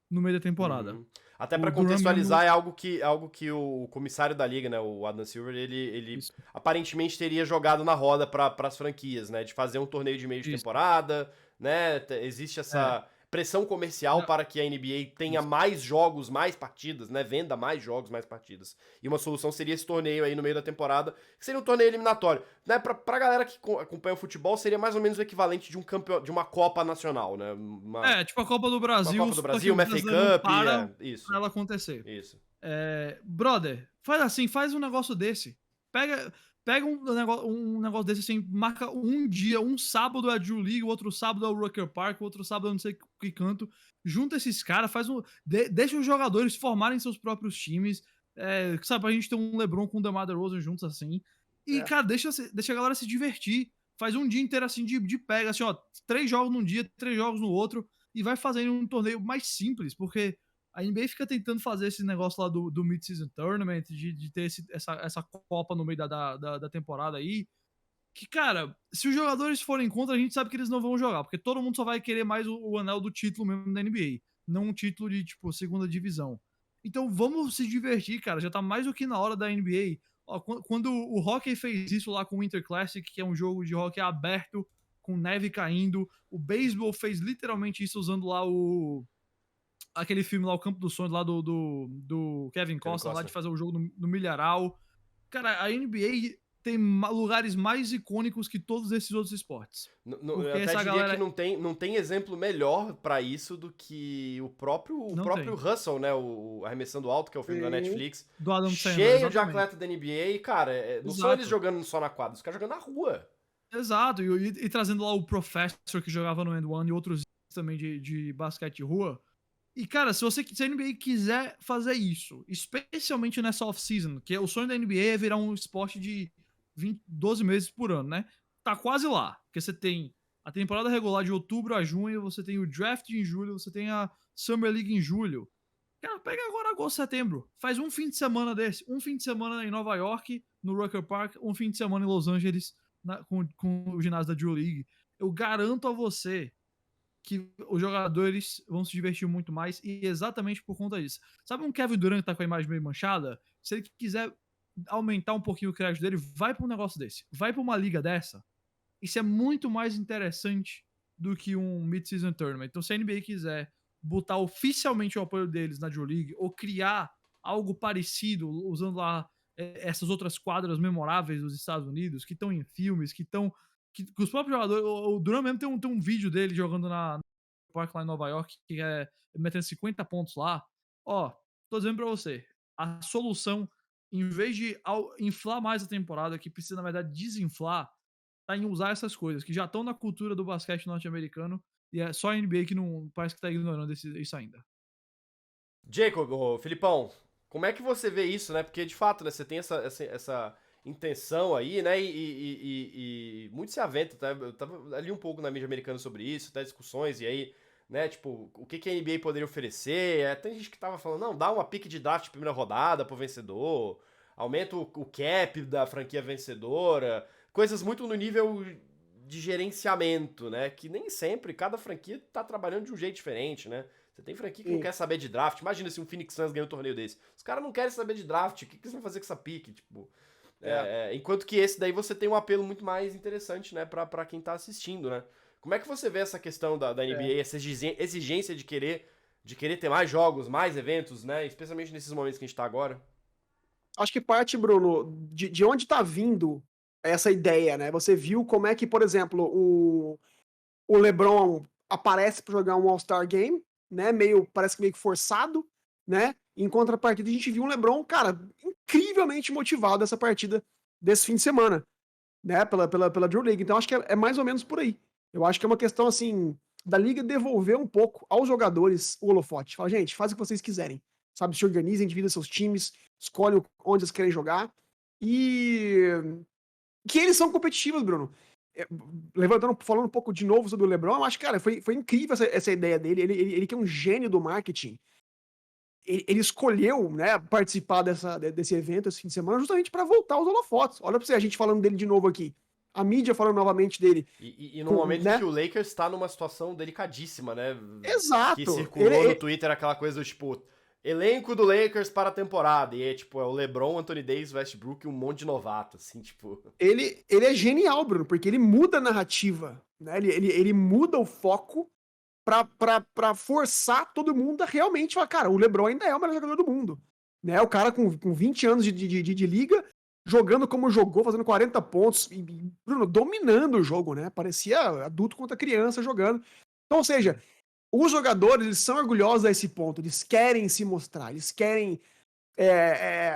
no meio da temporada. Até pra contextualizar, é algo que o comissário da liga, né, o Adam Silver, ele aparentemente teria jogado na roda para as franquias, né, de fazer um torneio de meio de temporada, né, existe essa pressão comercial para que a NBA tenha mais jogos, mais partidas, né, venda mais jogos, mais partidas. E uma solução seria esse torneio aí no meio da temporada, que seria um torneio eliminatório, né, pra galera que acompanha o futebol, seria mais ou menos o equivalente de de uma Copa Nacional, né. Tipo a Copa do Brasil. Uma Copa do Brasil, uma FA Cup, isso. Pra ela acontecer. Isso. Brother, faz assim, faz um negócio desse. Pega um negócio desse assim, marca um dia, um sábado é a Drew League, o outro sábado é o Rucker Park, o outro sábado eu não sei que canto. Junta esses caras, deixa os jogadores formarem seus próprios times. Sabe, pra gente ter um LeBron com o DeMar DeRozan juntos assim. E, cara, deixa a galera se divertir. Faz um dia inteiro assim de pega, assim, ó, 3 jogos num dia, 3 jogos no outro, e vai fazendo um torneio mais simples, porque a NBA fica tentando fazer esse negócio lá do Mid-Season Tournament, de ter essa Copa no meio da temporada aí, que, cara, se os jogadores forem contra, a gente sabe que eles não vão jogar, porque todo mundo só vai querer mais o anel do título mesmo da NBA, não um título de, tipo, segunda divisão. Então vamos se divertir, cara, já tá mais do que na hora da NBA. Ó, quando o hockey fez isso lá com o Winter Classic, que é um jogo de hockey aberto, com neve caindo, o beisebol fez literalmente isso usando lá aquele filme lá, O Campo dos Sonhos, lá do Kevin Costner, lá de fazer o jogo no milharal. Cara, a NBA tem lugares mais icônicos que todos esses outros esportes. Eu até diria que não tem exemplo melhor pra isso do que o próprio Russell, né? O Arremessando Alto, que é o filme da Netflix. Do Adam Sandler, cheio de atleta da NBA e, cara, não são eles jogando só na quadra, os caras jogando na rua. Exato, e trazendo lá o Professor que jogava no End One e outros também de basquete de rua. E, cara, se a NBA quiser fazer isso, especialmente nessa off-season, que o sonho da NBA é virar um esporte de 12 meses por ano, né? Tá quase lá, porque você tem a temporada regular de outubro a junho, você tem o draft em julho, você tem a Summer League em julho. Cara, pega agora agosto, setembro, faz um fim de semana desse, um fim de semana em Nova York, no Rucker Park, um fim de semana em Los Angeles, com o ginásio da Drew League. Eu garanto a você que os jogadores vão se divertir muito mais, e exatamente por conta disso. Sabe um Kevin Durant que tá com a imagem meio manchada? Se ele quiser aumentar um pouquinho o crédito dele, vai pra um negócio desse. Vai pra uma liga dessa. Isso é muito mais interessante do que um Mid-Season Tournament. Então, se a NBA quiser botar oficialmente o apoio deles na Drew League, ou criar algo parecido, usando lá essas outras quadras memoráveis dos Estados Unidos, que estão em filmes, que os próprios jogadores. O Durant mesmo tem um vídeo dele jogando no parque lá em Nova York, que é metendo 50 pontos lá. Ó, tô dizendo pra você, a solução, em vez de inflar mais a temporada, que precisa, na verdade, desinflar, tá em usar essas coisas, que já estão na cultura do basquete norte-americano, e é só a NBA que não parece que tá ignorando isso ainda. Jacob, Filipão, como é que você vê isso, né? Porque, de fato, né, você tem essa intenção aí, né, e muito se aventa, tá? Eu tava ali um pouco na mídia americana sobre isso, até discussões, e aí, né, tipo, o que a NBA poderia oferecer, tem gente que tava falando, não, dá uma pick de draft de primeira rodada pro vencedor, aumenta o cap da franquia vencedora, coisas muito no nível de gerenciamento, né, que nem sempre, cada franquia tá trabalhando de um jeito diferente, né. Você tem franquia que não quer saber de draft, imagina se um Phoenix Suns ganha um torneio desse, os caras não querem saber de draft, o que eles vão fazer com essa pick, tipo... enquanto que esse daí você tem um apelo muito mais interessante, né, pra quem tá assistindo, né? Como é que você vê essa questão da NBA, essa exigência de querer ter mais jogos, mais eventos, né? Especialmente nesses momentos que a gente tá agora? Acho que parte, Bruno, de onde tá vindo essa ideia, né? Você viu como é que, por exemplo, o LeBron aparece pra jogar um All-Star Game, né? Parece que meio forçado, né? Em contrapartida, a gente viu um LeBron, cara, incrivelmente motivado essa partida desse fim de semana, né, pela Drew League. Então acho que é mais ou menos por aí. Eu acho que é uma questão, assim, da liga devolver um pouco aos jogadores o holofote. Fala, gente, faz o que vocês quiserem, sabe? Se organizem, dividam seus times, escolhem onde eles querem jogar e que eles são competitivos, Bruno. Falando um pouco de novo sobre o LeBron, eu acho que, cara, foi incrível essa ideia dele. Ele que é um gênio do marketing. Ele escolheu, né, participar desse evento esse fim de semana justamente para voltar aos holofotes. Olha pra você, a gente falando dele de novo aqui. A mídia falando novamente dele. E no momento em que o Lakers está numa situação delicadíssima, né? Exato. Que circulou no Twitter aquela coisa do tipo, elenco do Lakers para a temporada. E é tipo, é o LeBron, Anthony Davis, Westbrook e um monte de novato, assim, tipo. Ele é genial, Bruno, porque ele muda a narrativa, né? Ele muda o foco pra forçar todo mundo a realmente falar, cara, o LeBron ainda é o melhor jogador do mundo. Né? O cara com 20 anos de liga, jogando como jogou, fazendo 40 pontos, e Bruno, dominando o jogo, né? Parecia adulto contra criança jogando. Então, ou seja, os jogadores, eles são orgulhosos a esse ponto, eles querem se mostrar, eles querem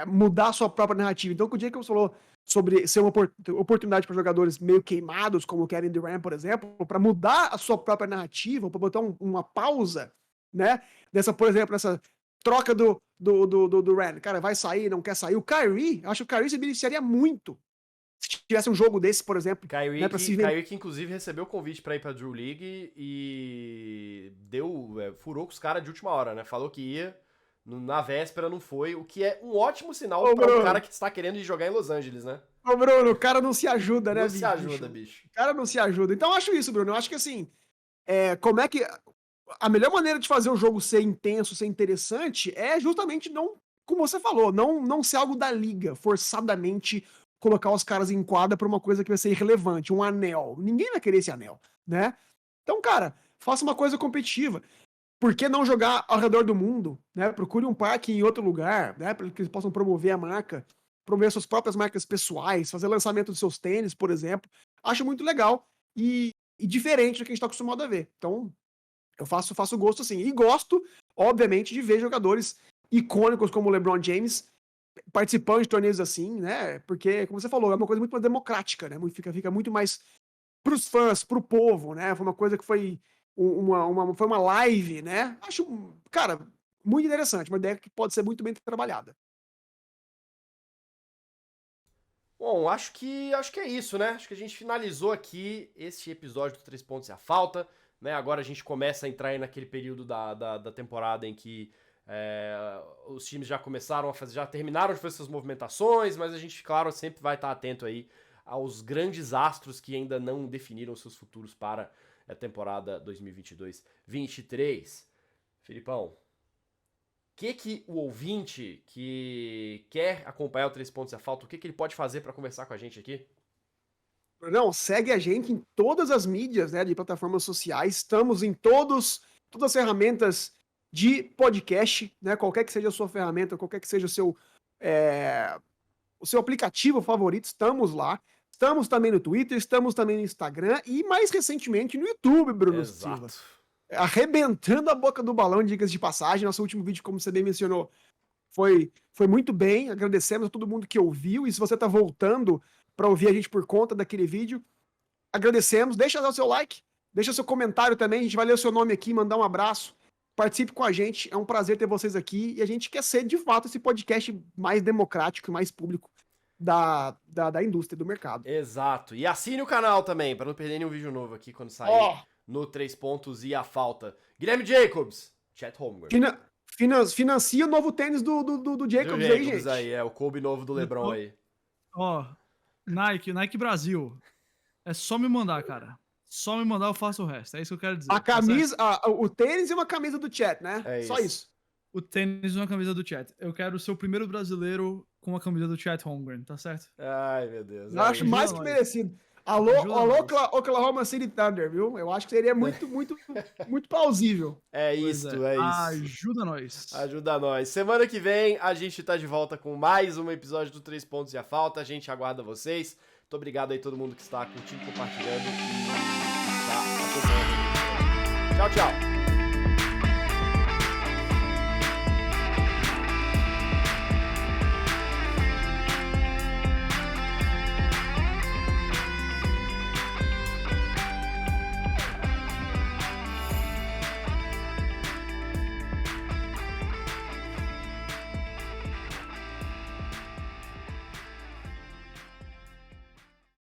mudar a sua própria narrativa. Então, o Jacobs falou sobre ser uma oportunidade para jogadores meio queimados, como o Kevin Durant, por exemplo, para mudar a sua própria narrativa, para botar uma pausa, né? Por exemplo, nessa troca do Durant. Cara, vai sair, não quer sair. O Kyrie, eu acho que o Kyrie se beneficiaria muito se tivesse um jogo desse, por exemplo. Kyrie, né, Kyrie que inclusive recebeu o convite para ir pra Drew League e furou com os caras de última hora, né? Falou que ia. Na véspera não foi, o que é um ótimo sinal para um cara que está querendo jogar em Los Angeles, né? Ô, Bruno, o cara não se ajuda, né, bicho? Não se ajuda, bicho. O cara não se ajuda. Então eu acho isso, Bruno. Eu acho que assim, como é que... A melhor maneira de fazer o jogo ser intenso, ser interessante, é justamente não, como você falou, não ser algo da liga, forçadamente colocar os caras em quadra pra uma coisa que vai ser irrelevante, um anel. Ninguém vai querer esse anel, né? Então, cara, faça uma coisa competitiva. Por que não jogar ao redor do mundo, né? Procure um parque em outro lugar, né? Para que eles possam promover a marca, promover suas próprias marcas pessoais, fazer lançamento dos seus tênis, por exemplo. Acho muito legal e diferente do que a gente está acostumado a ver. Então, eu faço gosto assim. E gosto, obviamente, de ver jogadores icônicos como o LeBron James participando de torneios assim, né? Porque, como você falou, é uma coisa muito mais democrática, né? Fica muito mais pros fãs, pro povo, né? Foi uma coisa que foi foi uma live, né? Acho, cara, muito interessante, uma ideia que pode ser muito bem trabalhada. Bom, acho que é isso, né? Acho que a gente finalizou aqui esse episódio do 3 pontos e a falta, né? Agora a gente começa a entrar aí naquele período da temporada em que os times já começaram a fazer, já terminaram de fazer suas movimentações, mas a gente, claro, sempre vai estar atento aí aos grandes astros que ainda não definiram seus futuros para a temporada 2022-23. Filipão, o que o ouvinte que quer acompanhar o 3 pontos e a falta, o que ele pode fazer para conversar com a gente aqui? Não, segue a gente em todas as mídias, né, de plataformas sociais. Estamos em todas as ferramentas de podcast, né, qualquer que seja a sua ferramenta, qualquer que seja o seu aplicativo favorito, estamos lá. Estamos também no Twitter, estamos também no Instagram e mais recentemente no YouTube, Bruno Silva. Arrebentando a boca do balão, dicas de passagem. Nosso último vídeo, como você bem mencionou, foi muito bem. Agradecemos a todo mundo que ouviu. E se você está voltando para ouvir a gente por conta daquele vídeo, agradecemos. Deixa o seu like, deixa seu comentário também. A gente vai ler o seu nome aqui, mandar um abraço. Participe com a gente. É um prazer ter vocês aqui. E a gente quer ser, de fato, esse podcast mais democrático e mais público da indústria, do mercado. Exato. E assine o canal também, para não perder nenhum vídeo novo aqui quando sair no 3 pontos e a falta. Guilherme Jacobs, Chet Holmgren. Financia o novo tênis do Jacobs aí, gente. Aí, o Kobe novo do LeBron aí. Nike Brasil. É só me mandar, cara. Só me mandar, eu faço o resto. É isso que eu quero dizer. A camisa, o tênis e uma camisa do Chet, né? Só isso. O tênis e uma camisa do Chet. Eu quero ser o primeiro brasileiro com uma camisa do Chet Holmgren, tá certo? Ai, meu Deus. Eu acho mais que merecido. Alô, Oklahoma City Thunder, viu? Eu acho que seria muito, muito, muito plausível. É isso. Ajuda nós. Ajuda nós. Semana que vem a gente tá de volta com mais um episódio do 3 pontos e a falta. A gente aguarda vocês. Muito obrigado aí todo mundo que está curtindo, compartilhando e tá acompanhando. Tchau, tchau.